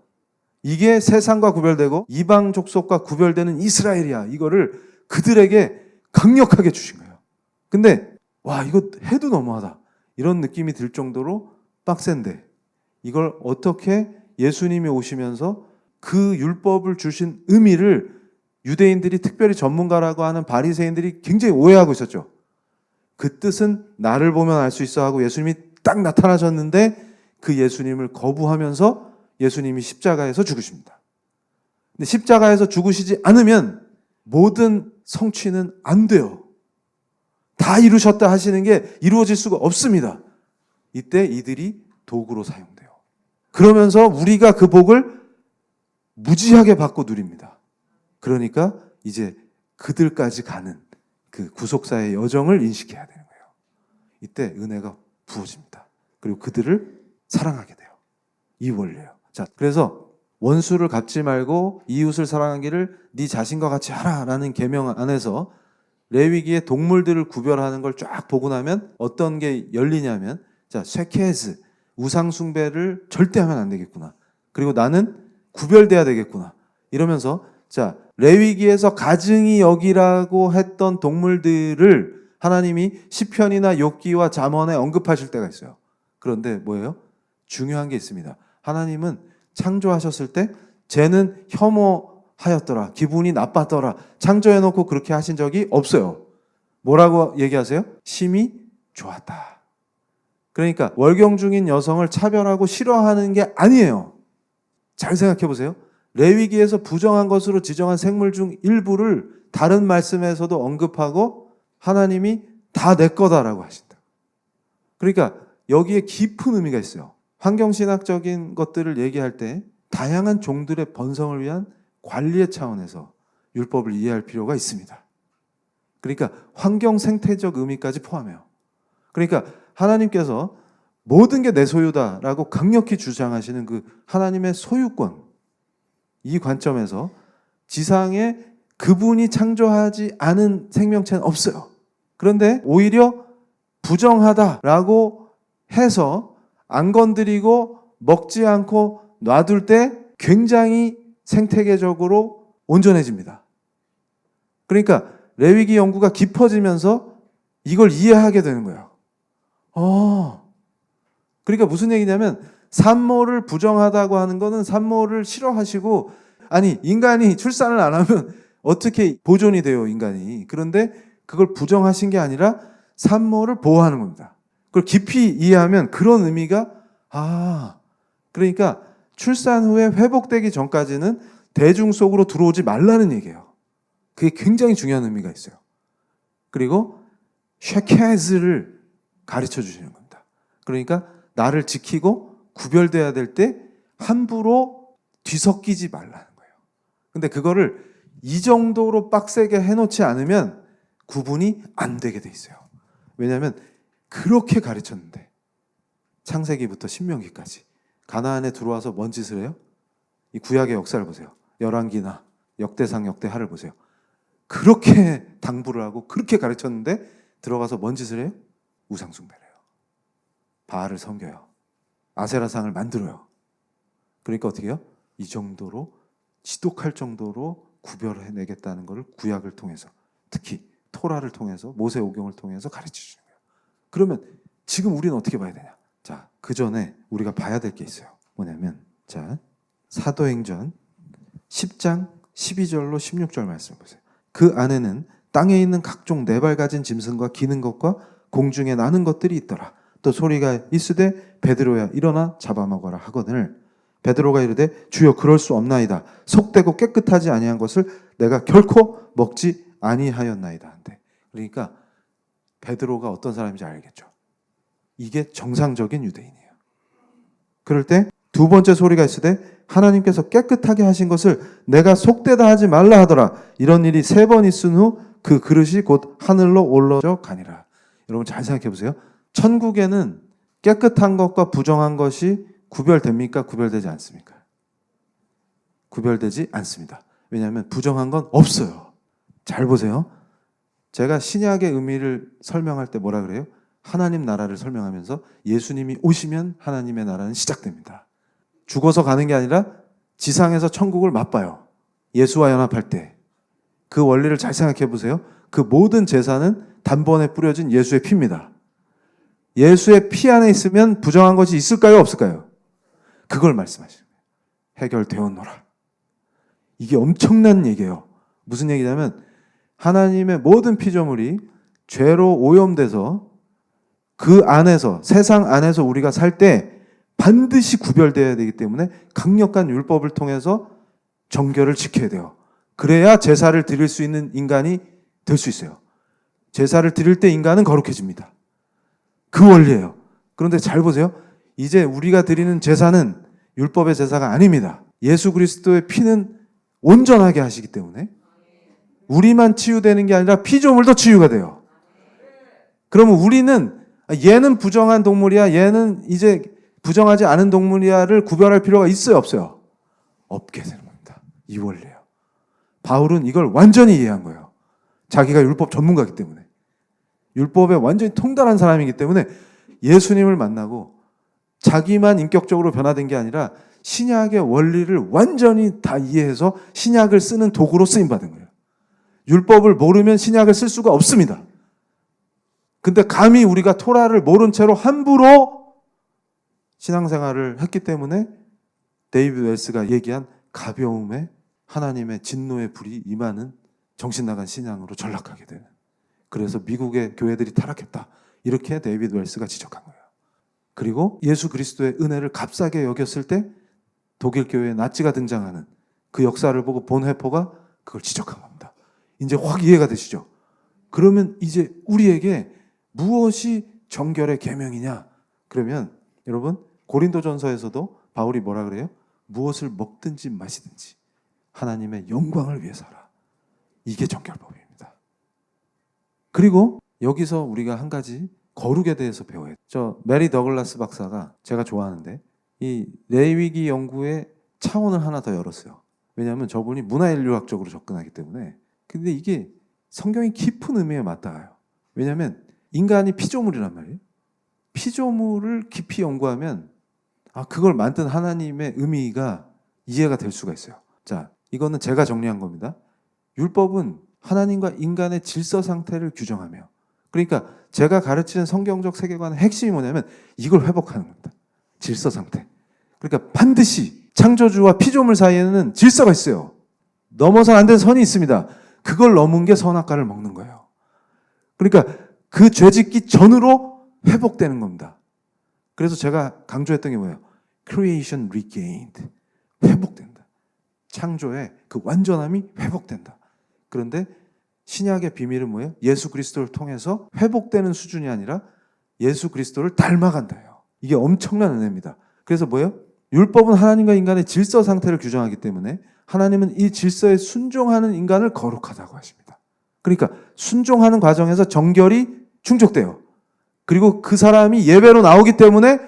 이게 세상과 구별되고 이방 족속과 구별되는 이스라엘이야. 이거를 그들에게 강력하게 주신 거예요. 근데 와, 이거 해도 너무하다. 이런 느낌이 들 정도로 빡센데 이걸 어떻게 예수님이 오시면서 그 율법을 주신 의미를 유대인들이 특별히 전문가라고 하는 바리새인들이 굉장히 오해하고 있었죠. 그 뜻은 나를 보면 알 수 있어 하고 예수님이 딱 나타나셨는데 그 예수님을 거부하면서 예수님이 십자가에서 죽으십니다. 근데 십자가에서 죽으시지 않으면 모든 성취는 안 돼요. 다 이루셨다 하시는 게 이루어질 수가 없습니다. 이때 이들이 도구로 사용돼요. 그러면서 우리가 그 복을 무지하게 받고 누립니다. 그러니까 이제 그들까지 가는 그 구속사의 여정을 인식해야 되는 거예요. 이때 은혜가 부어집니다. 그리고 그들을 사랑하게 돼요. 이 원리예요. 자, 그래서 원수를 갚지 말고 이웃을 사랑하기를 네 자신과 같이 하라라는 계명 안에서 레위기의 동물들을 구별하는 걸 쫙 보고 나면 어떤 게 열리냐면 자, 쉐케즈 우상 숭배를 절대 하면 안 되겠구나. 그리고 나는 구별돼야 되겠구나. 이러면서 자, 레위기에서 가증이 여기라고 했던 동물들을 하나님이 시편이나 욥기와 잠언에 언급하실 때가 있어요. 그런데 뭐예요? 중요한 게 있습니다. 하나님은 창조하셨을 때 쟤는 혐오하였더라. 기분이 나빴더라. 창조해놓고 그렇게 하신 적이 없어요. 뭐라고 얘기하세요? 심히 좋았다. 그러니까 월경 중인 여성을 차별하고 싫어하는 게 아니에요. 잘 생각해 보세요. 레위기에서 부정한 것으로 지정한 생물 중 일부를 다른 말씀에서도 언급하고 하나님이 다 내 거다라고 하신다. 그러니까 여기에 깊은 의미가 있어요. 환경신학적인 것들을 얘기할 때 다양한 종들의 번성을 위한 관리의 차원에서 율법을 이해할 필요가 있습니다. 그러니까 환경 생태적 의미까지 포함해요. 그러니까 하나님께서 모든 게 내 소유다라고 강력히 주장하시는 그 하나님의 소유권, 이 관점에서 지상에 그분이 창조하지 않은 생명체는 없어요. 그런데 오히려 부정하다라고 해서 안 건드리고 먹지 않고 놔둘 때 굉장히 생태계적으로 온전해집니다. 그러니까 레위기 연구가 깊어지면서 이걸 이해하게 되는 거예요. 그러니까 무슨 얘기냐면 산모를 부정하다고 하는 거는 산모를 싫어하시고, 아니 인간이 출산을 안 하면 어떻게 보존이 돼요, 인간이. 그런데 그걸 부정하신 게 아니라 산모를 보호하는 겁니다. 그걸 깊이 이해하면 그런 의미가, 그러니까 출산 후에 회복되기 전까지는 대중 속으로 들어오지 말라는 얘기예요. 그게 굉장히 중요한 의미가 있어요. 그리고 쉐케즈를 가르쳐 주시는 겁니다. 그러니까 나를 지키고 구별돼야 될 때 함부로 뒤섞이지 말라는 거예요. 근데 그거를 이 정도로 빡세게 해놓지 않으면 구분이 안 되게 돼 있어요. 왜냐하면 그렇게 가르쳤는데, 창세기부터 신명기까지 가나안에 들어와서 뭔 짓을 해요? 이 구약의 역사를 보세요. 열왕기나 역대상, 역대하를 보세요. 그렇게 당부를 하고 그렇게 가르쳤는데 들어가서 뭔 짓을 해요? 우상 숭배를 해요. 바알을 섬겨요. 아세라상을 만들어요. 그러니까 어떻게 해요? 이 정도로 지독할 정도로 구별해내겠다는 것을 구약을 통해서, 특히 토라를 통해서, 모세오경을 통해서 가르쳐 주는 거예요. 그러면 지금 우리는 어떻게 봐야 되냐? 자, 그 전에 우리가 봐야 될 게 있어요. 뭐냐면, 자, 사도행전 10장 12절로 16절 말씀 보세요. 그 안에는 땅에 있는 각종 네발 가진 짐승과 기는 것과 공중에 나는 것들이 있더라. 또 소리가 있으되 베드로야 일어나 잡아먹어라 하거늘 베드로가 이르되 주여 그럴 수 없나이다. 속되고 깨끗하지 아니한 것을 내가 결코 먹지 아니하였나이다 한대. 그러니까 베드로가 어떤 사람인지 알겠죠. 이게 정상적인 유대인이에요. 그럴 때 두 번째 소리가 있으되 하나님께서 깨끗하게 하신 것을 내가 속되다 하지 말라 하더라. 이런 일이 3번 있은 후 그 그릇이 곧 하늘로 올라져 가니라. 여러분 잘 생각해 보세요. 천국에는 깨끗한 것과 부정한 것이 구별됩니까? 구별되지 않습니까? 구별되지 않습니다. 왜냐하면 부정한 건 없어요. 잘 보세요. 제가 신약의 의미를 설명할 때 뭐라 그래요? 하나님 나라를 설명하면서 예수님이 오시면 하나님의 나라는 시작됩니다. 죽어서 가는 게 아니라 지상에서 천국을 맛봐요. 예수와 연합할 때. 그 원리를 잘 생각해 보세요. 그 모든 제사는 단번에 뿌려진 예수의 피입니다. 예수의 피 안에 있으면 부정한 것이 있을까요? 없을까요? 그걸 말씀하시는 거예요. 해결되었노라. 이게 엄청난 얘기예요. 무슨 얘기냐면 하나님의 모든 피조물이 죄로 오염돼서 그 안에서, 세상 안에서 우리가 살 때 반드시 구별되어야 되기 때문에 강력한 율법을 통해서 정결을 지켜야 돼요. 그래야 제사를 드릴 수 있는 인간이 될 수 있어요. 제사를 드릴 때 인간은 거룩해집니다. 그 원리예요. 그런데 잘 보세요. 이제 우리가 드리는 제사는 율법의 제사가 아닙니다. 예수 그리스도의 피는 온전하게 하시기 때문에 우리만 치유되는 게 아니라 피조물도 치유가 돼요. 그러면 우리는 얘는 부정한 동물이야, 얘는 이제 부정하지 않은 동물이야를 구별할 필요가 있어요, 없어요? 없게 되는 겁니다. 이 원리예요. 바울은 이걸 완전히 이해한 거예요. 자기가 율법 전문가이기 때문에. 율법에 완전히 통달한 사람이기 때문에 예수님을 만나고 자기만 인격적으로 변화된 게 아니라 신약의 원리를 완전히 다 이해해서 신약을 쓰는 도구로 쓰임받은 거예요. 율법을 모르면 신약을 쓸 수가 없습니다. 근데 감히 우리가 토라를 모른 채로 함부로 신앙생활을 했기 때문에 데이비드 웰스가 얘기한 가벼움에 하나님의 진노의 불이 임하는 정신나간 신앙으로 전락하게 되는. 그래서 미국의 교회들이 타락했다. 이렇게 데이비드 웰스가 지적한 거예요. 그리고 예수 그리스도의 은혜를 값싸게 여겼을 때 독일 교회에 나치가 등장하는 그 역사를 보고 본헤퍼가 그걸 지적한 겁니다. 이제 확 이해가 되시죠? 그러면 이제 우리에게 무엇이 정결의 계명이냐? 그러면 여러분 고린도전서에서도 바울이 뭐라 그래요? 무엇을 먹든지 마시든지 하나님의 영광을 위해서 하라. 이게 정결법입니다. 그리고 여기서 우리가 한 가지 거룩에 대해서 배워야 돼요. 저 메리 더글라스 박사가 제가 좋아하는데 이 레위기 연구의 차원을 하나 더 열었어요. 왜냐하면 저분이 문화인류학적으로 접근하기 때문에. 근데 이게 성경이 깊은 의미에 맞닿아요. 왜냐하면 인간이 피조물이란 말이에요. 피조물을 깊이 연구하면 그걸 만든 하나님의 의미가 이해가 될 수가 있어요. 자, 이거는 제가 정리한 겁니다. 율법은 하나님과 인간의 질서 상태를 규정하며, 그러니까 제가 가르치는 성경적 세계관의 핵심이 뭐냐면 이걸 회복하는 겁니다. 질서 상태. 그러니까 반드시 창조주와 피조물 사이에는 질서가 있어요. 넘어서는 안 되는 선이 있습니다. 그걸 넘은 게 선악과를 먹는 거예요. 그러니까 그 죄짓기 전으로 회복되는 겁니다. 그래서 제가 강조했던 게 뭐예요? Creation regained. 회복된다. 창조의 그 완전함이 회복된다. 그런데 신약의 비밀은 뭐예요? 예수 그리스도를 통해서 회복되는 수준이 아니라 예수 그리스도를 닮아간다요. 이게 엄청난 은혜입니다. 그래서 뭐예요? 율법은 하나님과 인간의 질서 상태를 규정하기 때문에 하나님은 이 질서에 순종하는 인간을 거룩하다고 하십니다. 그러니까 순종하는 과정에서 정결이 충족돼요. 그리고 그 사람이 예배로 나오기 때문에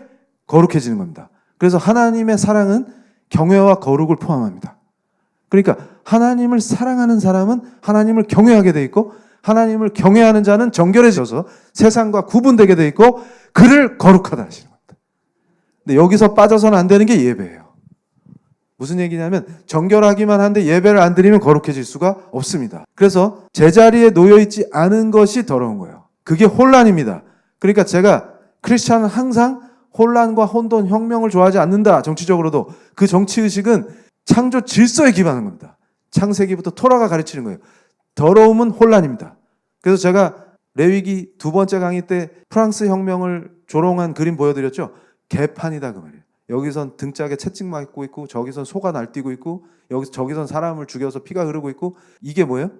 거룩해지는 겁니다. 그래서 하나님의 사랑은 경외와 거룩을 포함합니다. 그러니까 하나님을 사랑하는 사람은 하나님을 경외하게 돼 있고, 하나님을 경외하는 자는 정결해져서 세상과 구분되게 돼 있고, 그를 거룩하다 하시는 겁니다. 근데 여기서 빠져서는 안 되는 게 예배예요. 무슨 얘기냐면 정결하기만 한데 예배를 안 드리면 거룩해질 수가 없습니다. 그래서 제자리에 놓여있지 않은 것이 더러운 거예요. 그게 혼란입니다. 그러니까 제가 크리스찬은 항상 혼란과 혼돈, 혁명을 좋아하지 않는다. 정치적으로도. 그 정치의식은 창조 질서에 기반한 겁니다. 창세기부터 토라가 가르치는 거예요. 더러움은 혼란입니다. 그래서 제가 레위기 2번째 강의 때 프랑스 혁명을 조롱한 그림 보여드렸죠. 개판이다 그 말이에요. 여기선 등짝에 채찍 맞고 있고, 저기선 소가 날뛰고 있고, 저기선 사람을 죽여서 피가 흐르고 있고, 이게 뭐예요?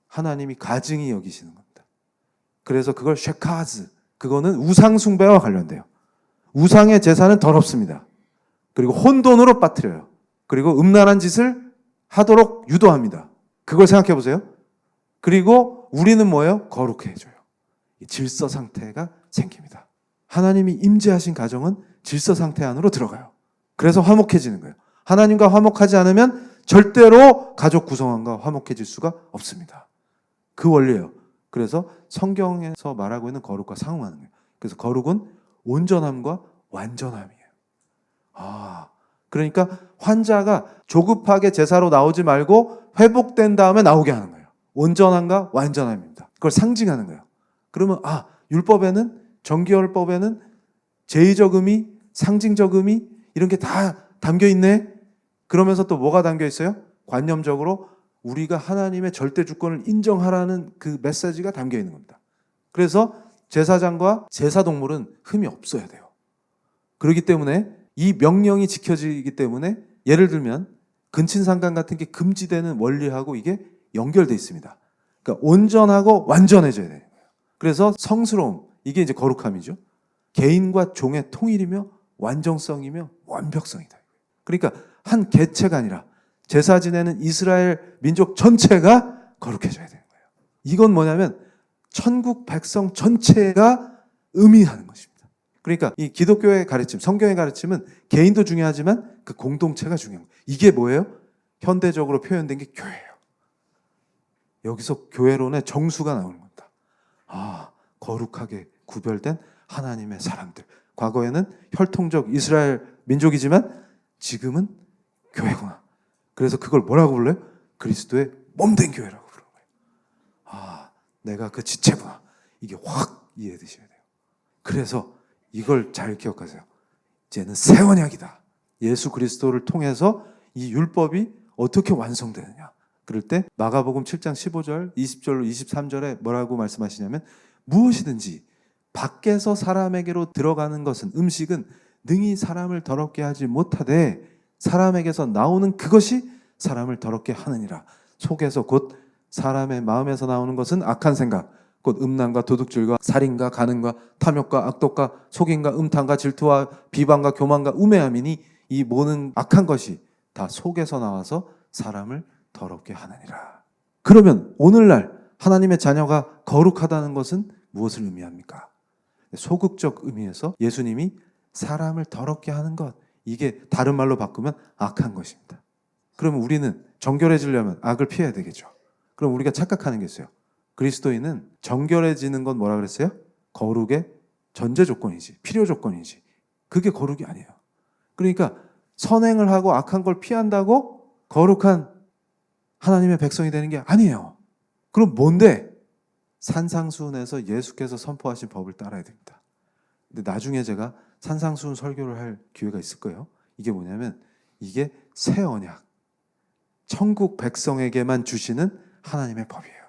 하나님이 가증히 여기시는 겁니다. 그래서 그걸 쉐카즈, 그거는 우상 숭배와 관련돼요. 우상의 제사는 더럽습니다. 그리고 혼돈으로 빠뜨려요. 그리고 음란한 짓을 하도록 유도합니다. 그걸 생각해 보세요. 그리고 우리는 뭐예요? 거룩해져요. 질서 상태가 생깁니다. 하나님이 임재하신 가정은 질서 상태 안으로 들어가요. 그래서 화목해지는 거예요. 하나님과 화목하지 않으면 절대로 가족 구성원과 화목해질 수가 없습니다. 그 원리예요. 그래서 성경에서 말하고 있는 거룩과 상응하는 거예요. 그래서 거룩은 온전함과 완전함이에요. 그러니까 환자가 조급하게 제사로 나오지 말고 회복된 다음에 나오게 하는 거예요. 온전함과 완전함입니다. 그걸 상징하는 거예요. 그러면 율법에는, 정기율법에는 제의적 의미, 상징적 의미 이런 게 다 담겨 있네. 그러면서 또 뭐가 담겨 있어요? 관념적으로 우리가 하나님의 절대 주권을 인정하라는 그 메시지가 담겨 있는 겁니다. 그래서 제사장과 제사동물은 흠이 없어야 돼요. 그렇기 때문에 이 명령이 지켜지기 때문에, 예를 들면 근친상간 같은 게 금지되는 원리하고 이게 연결되어 있습니다. 그러니까 온전하고 완전해져야 돼요. 그래서 성스러움, 이게 이제 거룩함이죠. 개인과 종의 통일이며 완전성이며 완벽성이다. 그러니까 한 개체가 아니라 제사 지내는 이스라엘 민족 전체가 거룩해져야 되는 거예요. 이건 뭐냐면 천국 백성 전체가 의미하는 것입니다. 그러니까 이 기독교의 가르침, 성경의 가르침은 개인도 중요하지만 그 공동체가 중요한 거예요. 이게 뭐예요? 현대적으로 표현된 게 교회예요. 여기서 교회론의 정수가 나오는 겁니다. 거룩하게 구별된 하나님의 사람들. 과거에는 혈통적 이스라엘 민족이지만 지금은 교회구나. 그래서 그걸 뭐라고 불러요? 그리스도의 몸된 교회라고 부르는 거예요. 내가 그 지체구나. 이게 확 이해되셔야 돼요. 그래서 이걸 잘 기억하세요. 이제는 새 언약이다. 예수 그리스도를 통해서 이 율법이 어떻게 완성되느냐. 그럴 때 마가복음 7장 15절, 20절로 23절에 뭐라고 말씀하시냐면, 무엇이든지 밖에서 사람에게로 들어가는 것은, 음식은 능히 사람을 더럽게 하지 못하되 사람에게서 나오는 그것이 사람을 더럽게 하느니라. 속에서 곧 사람의 마음에서 나오는 것은 악한 생각, 곧 음란과 도둑질과 살인과 간음과 탐욕과 악독과 속임과 음탕과 질투와 비방과 교만과 우매함이니 이 모든 악한 것이 다 속에서 나와서 사람을 더럽게 하느니라. 그러면 오늘날 하나님의 자녀가 거룩하다는 것은 무엇을 의미합니까? 소극적 의미에서 예수님이 사람을 더럽게 하는 것, 이게 다른 말로 바꾸면 악한 것입니다. 그러면 우리는 정결해지려면 악을 피해야 되겠죠. 그럼 우리가 착각하는 게 있어요. 그리스도인은 정결해지는 건 뭐라 그랬어요? 거룩의 전제 조건이지, 필요 조건이지. 그게 거룩이 아니에요. 그러니까 선행을 하고 악한 걸 피한다고 거룩한 하나님의 백성이 되는 게 아니에요. 그럼 뭔데? 산상수훈에서 예수께서 선포하신 법을 따라야 됩니다. 근데 나중에 제가 산상수훈 설교를 할 기회가 있을 거예요. 이게 뭐냐면 이게 새 언약, 천국 백성에게만 주시는 하나님의 법이에요.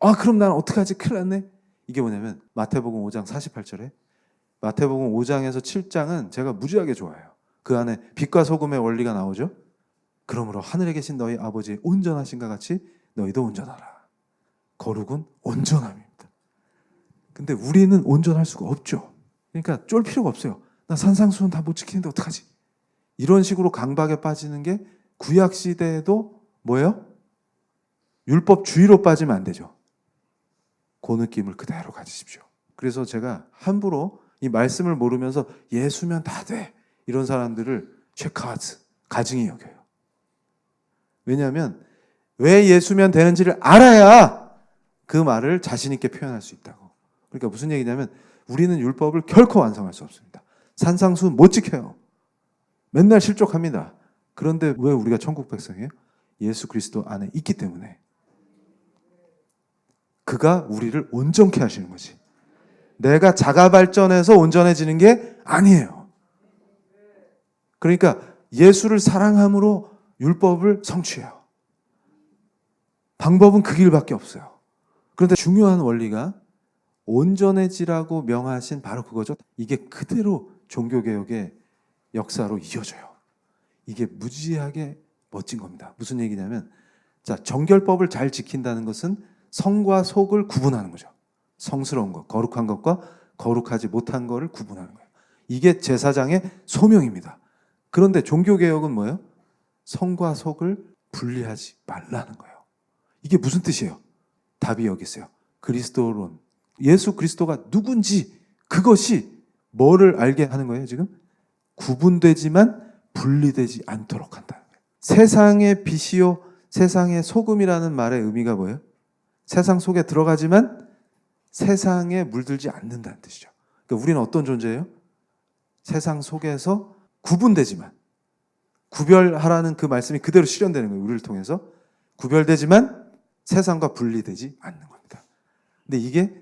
아, 그럼 난 어떡하지? 큰일 났네. 이게 뭐냐면 마태복음 5장 48절에 마태복음 5장에서 7장은 제가 무지하게 좋아해요. 그 안에 빛과 소금의 원리가 나오죠. 그러므로 하늘에 계신 너희 아버지 온전하신가 같이 너희도 온전하라. 거룩은 온전함입니다. 근데 우리는 온전할 수가 없죠. 그러니까 쫄 필요가 없어요. 나 산상수훈 다 못 지키는데 어떡하지? 이런 식으로 강박에 빠지는 게 구약 시대에도 뭐예요? 율법주의로 빠지면 안 되죠. 그 느낌을 그대로 가지십시오. 그래서 제가 함부로 이 말씀을 모르면서 예수면 다 돼. 이런 사람들을 쉐카즈, 가증히 여겨요. 왜냐하면 왜 예수면 되는지를 알아야 그 말을 자신 있게 표현할 수 있다고. 그러니까 무슨 얘기냐면 우리는 율법을 결코 완성할 수 없습니다. 산상수훈 못 지켜요. 맨날 실족합니다. 그런데 왜 우리가 천국 백성이에요? 예수 그리스도 안에 있기 때문에. 그가 우리를 온전케 하시는 거지. 내가 자가 발전해서 온전해지는 게 아니에요. 그러니까 예수를 사랑함으로 율법을 성취해요. 방법은 그 길밖에 없어요. 그런데 중요한 원리가 온전해지라고 명하신 바로 그거죠. 이게 그대로 종교개혁의 역사로 이어져요. 이게 무지하게 멋진 겁니다. 무슨 얘기냐면, 자, 정결법을 잘 지킨다는 것은 성과 속을 구분하는 거죠. 성스러운 것, 거룩한 것과 거룩하지 못한 것을 구분하는 거예요. 이게 제사장의 소명입니다. 그런데 종교개혁은 뭐예요? 성과 속을 분리하지 말라는 거예요. 이게 무슨 뜻이에요? 답이 여기 있어요. 그리스도론. 예수 그리스도가 누군지 그것이 뭐를 알게 하는 거예요, 지금? 구분되지만 분리되지 않도록 한다는 거예요. 세상의 빛이요, 세상의 소금이라는 말의 의미가 뭐예요? 세상 속에 들어가지만 세상에 물들지 않는다는 뜻이죠. 그러니까 우리는 어떤 존재예요? 세상 속에서 구분되지만, 구별하라는 그 말씀이 그대로 실현되는 거예요. 우리를 통해서. 구별되지만 세상과 분리되지 않는 겁니다. 근데 이게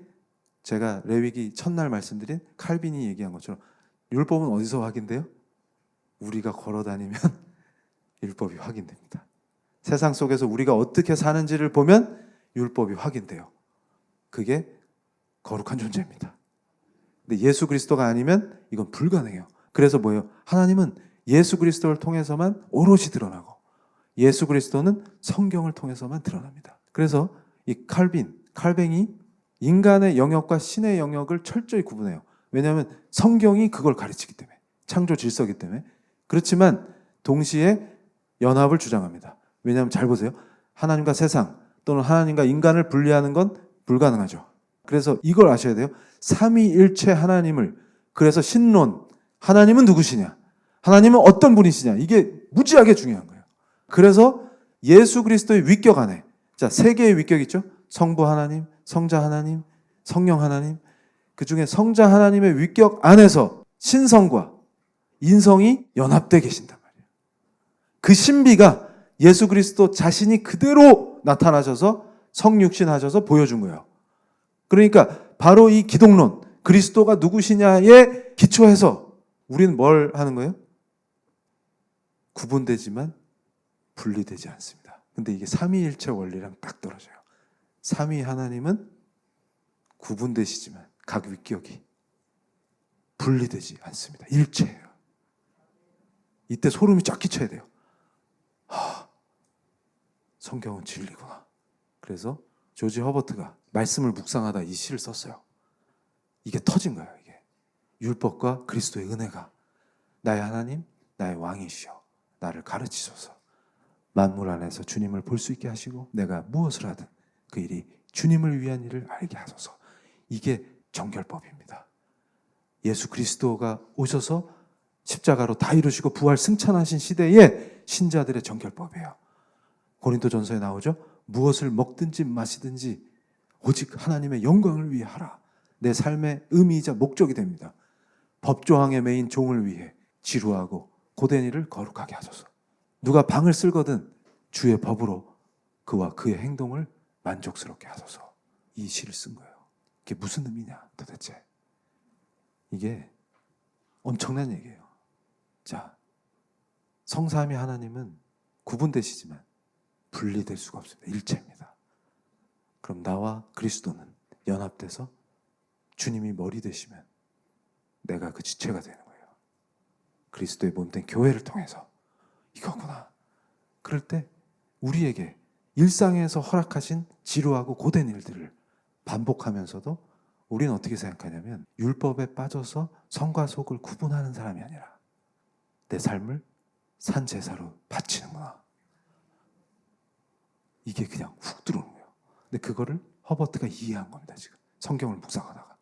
제가 레위기 첫날 말씀드린 칼빈이 얘기한 것처럼 율법은 어디서 확인돼요? 우리가 걸어다니면 율법이 확인됩니다. 세상 속에서 우리가 어떻게 사는지를 보면 율법이 확인돼요. 그게 거룩한 존재입니다. 근데 예수 그리스도가 아니면 이건 불가능해요. 그래서 뭐예요? 하나님은 예수 그리스도를 통해서만 오롯이 드러나고 예수 그리스도는 성경을 통해서만 드러납니다. 그래서 이 칼뱅이 인간의 영역과 신의 영역을 철저히 구분해요. 왜냐하면 성경이 그걸 가르치기 때문에, 창조 질서이기 때문에. 그렇지만 동시에 연합을 주장합니다. 왜냐하면 잘 보세요. 하나님과 세상 또는 하나님과 인간을 분리하는 건 불가능하죠. 그래서 이걸 아셔야 돼요. 삼위일체 하나님을, 그래서 신론, 하나님은 누구시냐? 하나님은 어떤 분이시냐? 이게 무지하게 중요한 거예요. 그래서 예수 그리스도의 위격 안에, 자, 세 개의 위격 있죠? 성부 하나님, 성자 하나님, 성령 하나님. 그 중에 성자 하나님의 위격 안에서 신성과 인성이 연합되어 계신단 말이에요. 그 신비가 예수 그리스도 자신이 그대로 나타나셔서 성육신하셔서 보여준 거예요. 그러니까 바로 이 기독론, 그리스도가 누구시냐에 기초해서 우리는 뭘 하는 거예요? 구분되지만 분리되지 않습니다. 근데 이게 삼위일체 원리랑 딱 떨어져요. 삼위 하나님은 구분되시지만 각 위격이 분리되지 않습니다. 일체예요. 이때 소름이 쫙 끼쳐야 돼요. 성경은 진리구나. 그래서 조지 허버트가 말씀을 묵상하다 이 시를 썼어요. 이게 터진 거예요. 이게 율법과 그리스도의 은혜가 나의 하나님, 나의 왕이시여 나를 가르치소서. 만물 안에서 주님을 볼 수 있게 하시고 내가 무엇을 하든 그 일이 주님을 위한 일을 알게 하소서. 이게 정결법입니다. 예수 그리스도가 오셔서 십자가로 다 이루시고 부활 승천하신 시대에 신자들의 정결법이에요. 고린도전서에 나오죠. 무엇을 먹든지 마시든지 오직 하나님의 영광을 위해 하라. 내 삶의 의미이자 목적이 됩니다. 법조항에 매인 종을 위해 지루하고 고된 일을 거룩하게 하소서. 누가 방을 쓸거든 주의 법으로 그와 그의 행동을 만족스럽게 하소서. 이 시를 쓴 거예요. 이게 무슨 의미냐 도대체. 이게 엄청난 얘기예요. 자, 성삼위 하나님은 구분되시지만 분리될 수가 없습니다. 일체입니다. 그럼 나와 그리스도는 연합돼서 주님이 머리 되시면 내가 그 지체가 되는 거예요. 그리스도의 몸된 교회를 통해서. 이거구나. 그럴 때 우리에게 일상에서 허락하신 지루하고 고된 일들을 반복하면서도 우리는 어떻게 생각하냐면 율법에 빠져서 성과 속을 구분하는 사람이 아니라 내 삶을 산 제사로 바치는구나. 이게 그냥 훅 들어오는 거예요. 근데 그거를 허버트가 이해한 겁니다. 지금 성경을 묵상하다가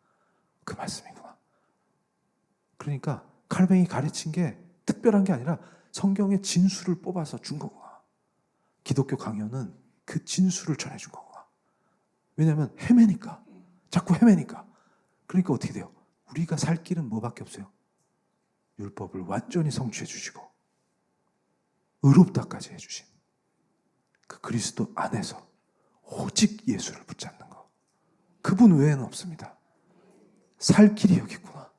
그 말씀이구나. 그러니까 칼뱅이 가르친 게 특별한 게 아니라 성경의 진수를 뽑아서 준 거구나. 기독교 강요는 그 진수를 전해준 거구나. 왜냐하면 헤매니까. 자꾸 헤매니까. 그러니까 어떻게 돼요? 우리가 살 길은 뭐밖에 없어요? 율법을 완전히 성취해 주시고 의롭다까지 해주신 그 그리스도 안에서 오직 예수를 붙잡는 거. 그분 외에는 없습니다. 살 길이 여기 있구나.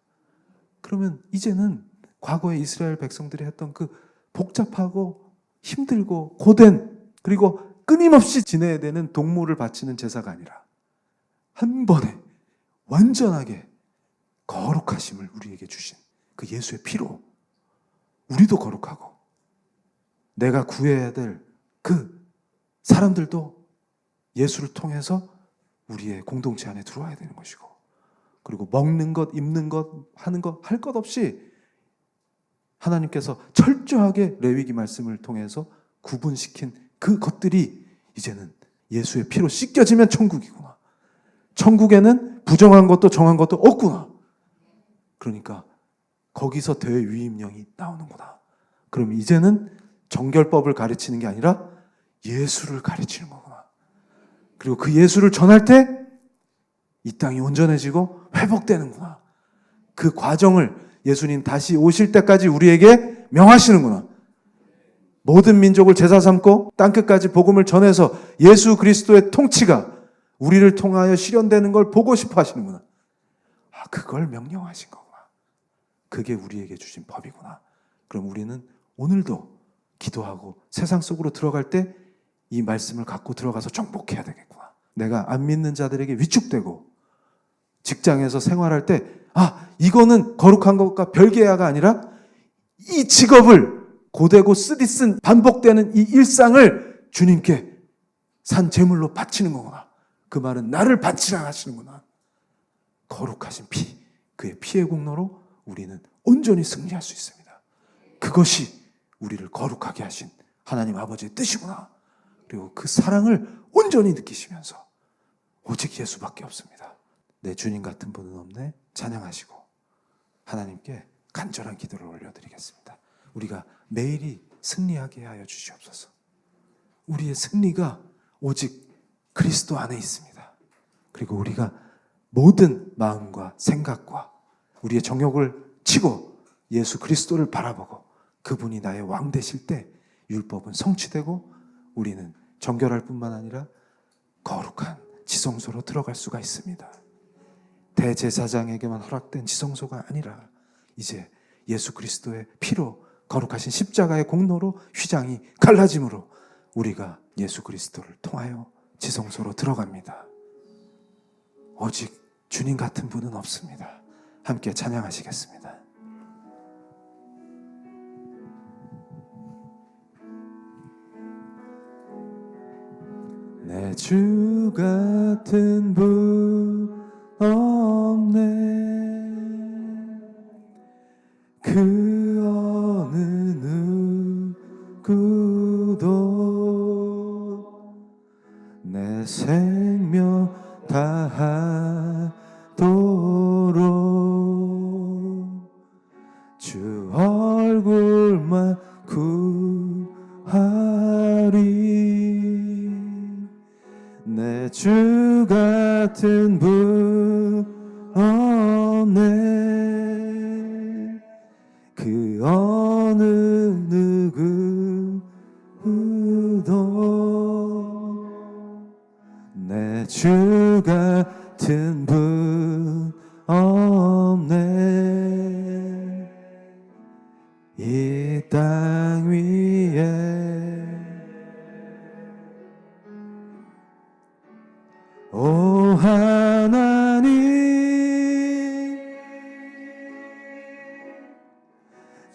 그러면 이제는 과거에 이스라엘 백성들이 했던 그 복잡하고 힘들고 고된 그리고 끊임없이 지내야 되는 동물을 바치는 제사가 아니라 한 번에 완전하게 거룩하심을 우리에게 주신 그 예수의 피로 우리도 거룩하고 내가 구해야 될 그 사람들도 예수를 통해서 우리의 공동체 안에 들어와야 되는 것이고 그리고 먹는 것, 입는 것, 하는 것, 할 것 없이 하나님께서 철저하게 레위기 말씀을 통해서 구분시킨 그 것들이 이제는 예수의 피로 씻겨지면 천국이구나. 천국에는 부정한 것도 정한 것도 없구나. 그러니까 거기서 대위임령이 나오는구나. 그럼 이제는 정결법을 가르치는 게 아니라 예수를 가르치는 거구나. 그리고 그 예수를 전할 때 이 땅이 온전해지고 회복되는구나. 그 과정을 예수님 다시 오실 때까지 우리에게 명하시는구나. 모든 민족을 제사 삼고 땅끝까지 복음을 전해서 예수 그리스도의 통치가 우리를 통하여 실현되는 걸 보고 싶어 하시는구나. 아, 그걸 명령하신 거구나. 그게 우리에게 주신 법이구나. 그럼 우리는 오늘도 기도하고 세상 속으로 들어갈 때 이 말씀을 갖고 들어가서 정복해야 되겠구나. 내가 안 믿는 자들에게 위축되고 직장에서 생활할 때 이거는 거룩한 것과 별개야가 아니라 이 직업을 고되고 쓰디쓴 반복되는 이 일상을 주님께 산 제물로 바치는 거구나. 그 말은 나를 바치라 하시는구나. 거룩하신 피, 그의 피의 공로로 우리는 온전히 승리할 수 있습니다. 그것이 우리를 거룩하게 하신 하나님 아버지의 뜻이구나. 그리고 그 사랑을 온전히 느끼시면서 오직 예수밖에 없습니다. 내 주님 같은 분은 없네. 찬양하시고 하나님께 간절한 기도를 올려드리겠습니다. 우리가 매일이 승리하게 하여 주시옵소서. 우리의 승리가 오직 그리스도 안에 있습니다. 그리고 우리가 모든 마음과 생각과 우리의 정욕을 치고 예수 그리스도를 바라보고 그분이 나의 왕 되실 때 율법은 성취되고 우리는 정결할 뿐만 아니라 거룩한 지성소로 들어갈 수가 있습니다. 대제사장에게만 허락된 지성소가 아니라 이제 예수 그리스도의 피로 거룩하신 십자가의 공로로 휘장이 갈라짐으로 우리가 예수 그리스도를 통하여 지성소로 들어갑니다. 오직 주님 같은 분은 없습니다. 함께 찬양하시겠습니다. 내 주 같은 분 없네. 그 어느 누구도 내 생명 다하도록 주 얼굴만 구하리. 내 주 같은 분 없네. 그 어느 내 주 같은 분 없네. 이 땅 위에 오 하나님,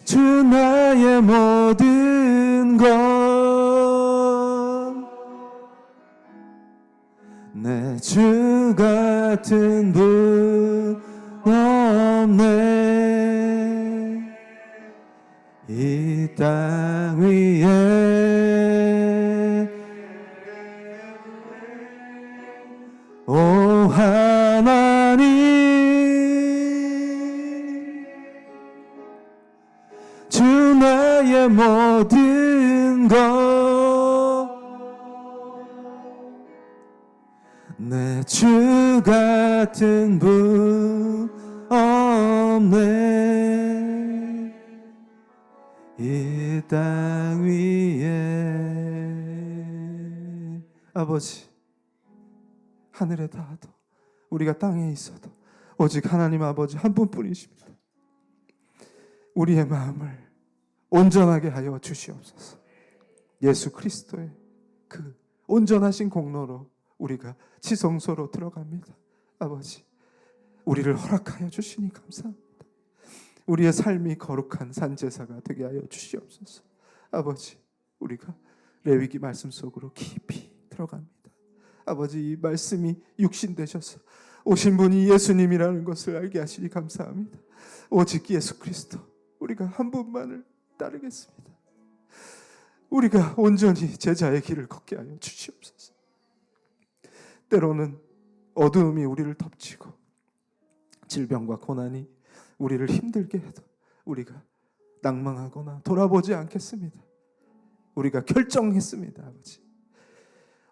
주 나의 모든 것, 내 주 같은 분 없네. 이 땅 위에 오 하나님, 주 나의 모든 것, 내 주 같은 분 없네. 이 땅 위에 아버지, 하늘에 닿아도 우리가 땅에 있어도 오직 하나님 아버지 한 분뿐이십니다. 우리의 마음을 온전하게 하여 주시옵소서. 예수 그리스도의 그 온전하신 공로로 우리가 지성소로 들어갑니다. 아버지, 우리를 허락하여 주시니 감사합니다. 우리의 삶이 거룩한 산제사가 되게 하여 주시옵소서. 아버지, 우리가 레위기 말씀 속으로 깊이 들어갑니다. 아버지, 이 말씀이 육신 되셔서 오신 분이 예수님이라는 것을 알게 하시니 감사합니다. 오직 예수 그리스도, 우리가 한 분만을 따르겠습니다. 우리가 온전히 제자의 길을 걷게 하여 주시옵소서. 때로는 어두움이 우리를 덮치고 질병과 고난이 우리를 힘들게 해도 우리가 낭망하거나 돌아보지 않겠습니다. 우리가 결정했습니다. 아버지,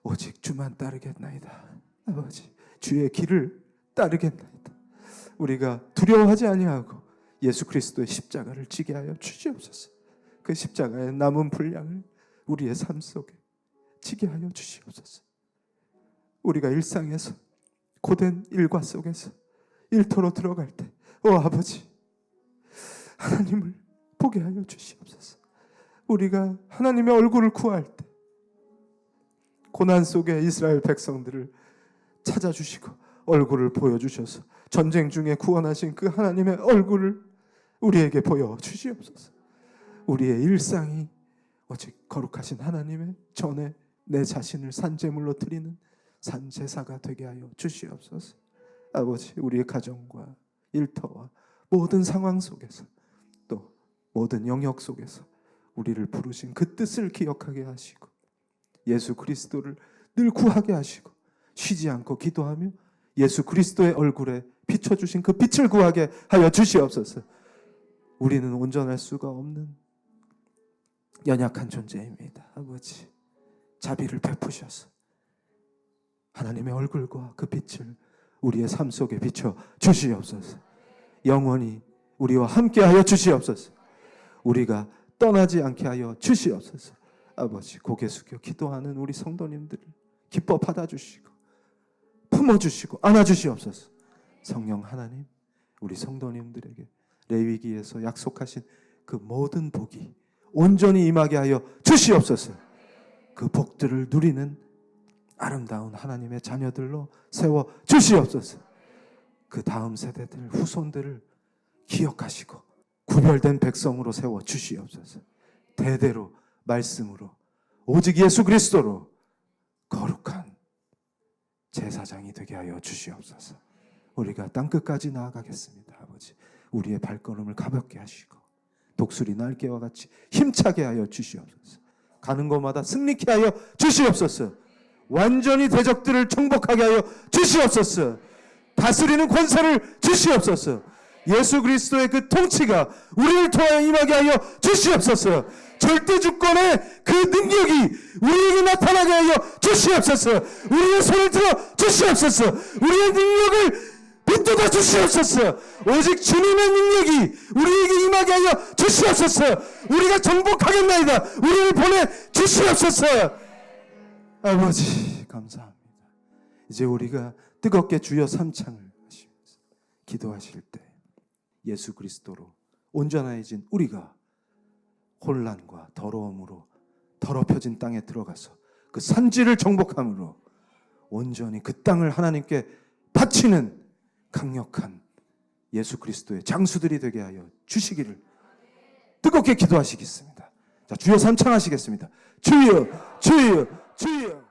오직 주만 따르겠나이다. 아버지, 주의 길을 따르겠나이다. 우리가 두려워하지 아니하고 예수 그리스도의 십자가를 지게 하여 주시옵소서. 그 십자가의 남은 분량을 우리의 삶 속에 지게 하여 주시옵소서. 우리가 일상에서 고된 일과 속에서 일터로 들어갈 때, 오 아버지, 하나님을 보게 하여 주시옵소서. 우리가 하나님의 얼굴을 구할 때 고난 속에 이스라엘 백성들을 찾아주시고 얼굴을 보여주셔서 전쟁 중에 구원하신 그 하나님의 얼굴을 우리에게 보여주시옵소서. 우리의 일상이 오직 거룩하신 하나님의 전에 내 자신을 산제물로 드리는 산제사가 되게 하여 주시옵소서. 아버지, 우리의 가정과 일터와 모든 상황 속에서 또 모든 영역 속에서 우리를 부르신 그 뜻을 기억하게 하시고 예수 그리스도를 늘 구하게 하시고 쉬지 않고 기도하며 예수 그리스도의 얼굴에 비춰주신 그 빛을 구하게 하여 주시옵소서. 우리는 온전할 수가 없는 연약한 존재입니다. 아버지, 자비를 베푸셔서 하나님의 얼굴과 그 빛을 우리의 삶 속에 비춰 주시옵소서. 영원히 우리와 함께 하여 주시옵소서. 우리가 떠나지 않게 하여 주시옵소서. 아버지, 고개 숙여 기도하는 우리 성도님들을 기뻐 받아주시고 품어주시고 안아주시옵소서. 성령 하나님, 우리 성도님들에게 레위기에서 약속하신 그 모든 복이 온전히 임하게 하여 주시옵소서. 그 복들을 누리는 아름다운 하나님의 자녀들로 세워 주시옵소서. 그 다음 세대들, 후손들을 기억하시고 구별된 백성으로 세워 주시옵소서. 대대로 말씀으로 오직 예수 그리스도로 거룩한 제사장이 되게 하여 주시옵소서. 우리가 땅끝까지 나아가겠습니다. 아버지, 우리의 발걸음을 가볍게 하시고 독수리 날개와 같이 힘차게 하여 주시옵소서. 가는 곳마다 승리케 하여 주시옵소서. 완전히 대적들을 정복하게 하여 주시옵소서. 다스리는 권세를 주시옵소서. 예수 그리스도의 그 통치가 우리를 통하여 임하게 하여 주시옵소서. 절대 주권의 그 능력이 우리에게 나타나게 하여 주시옵소서. 우리의 손을 들어 주시옵소서. 우리의 능력을 붙들어 주시옵소서. 오직 주님의 능력이 우리에게 임하게 하여 주시옵소서. 우리가 정복하겠나이다. 우리를 보내 주시옵소서. 아버지, 감사합니다. 이제 우리가 뜨겁게 주여 삼창을 하시면서 기도하실 때 예수 그리스도로 온전해진 우리가 혼란과 더러움으로 더럽혀진 땅에 들어가서 그 산지를 정복함으로 온전히 그 땅을 하나님께 바치는 강력한 예수 그리스도의 장수들이 되게 하여 주시기를 뜨겁게 기도하시겠습니다. 자, 주여 삼창하시겠습니다. 주여, 주여, 주여.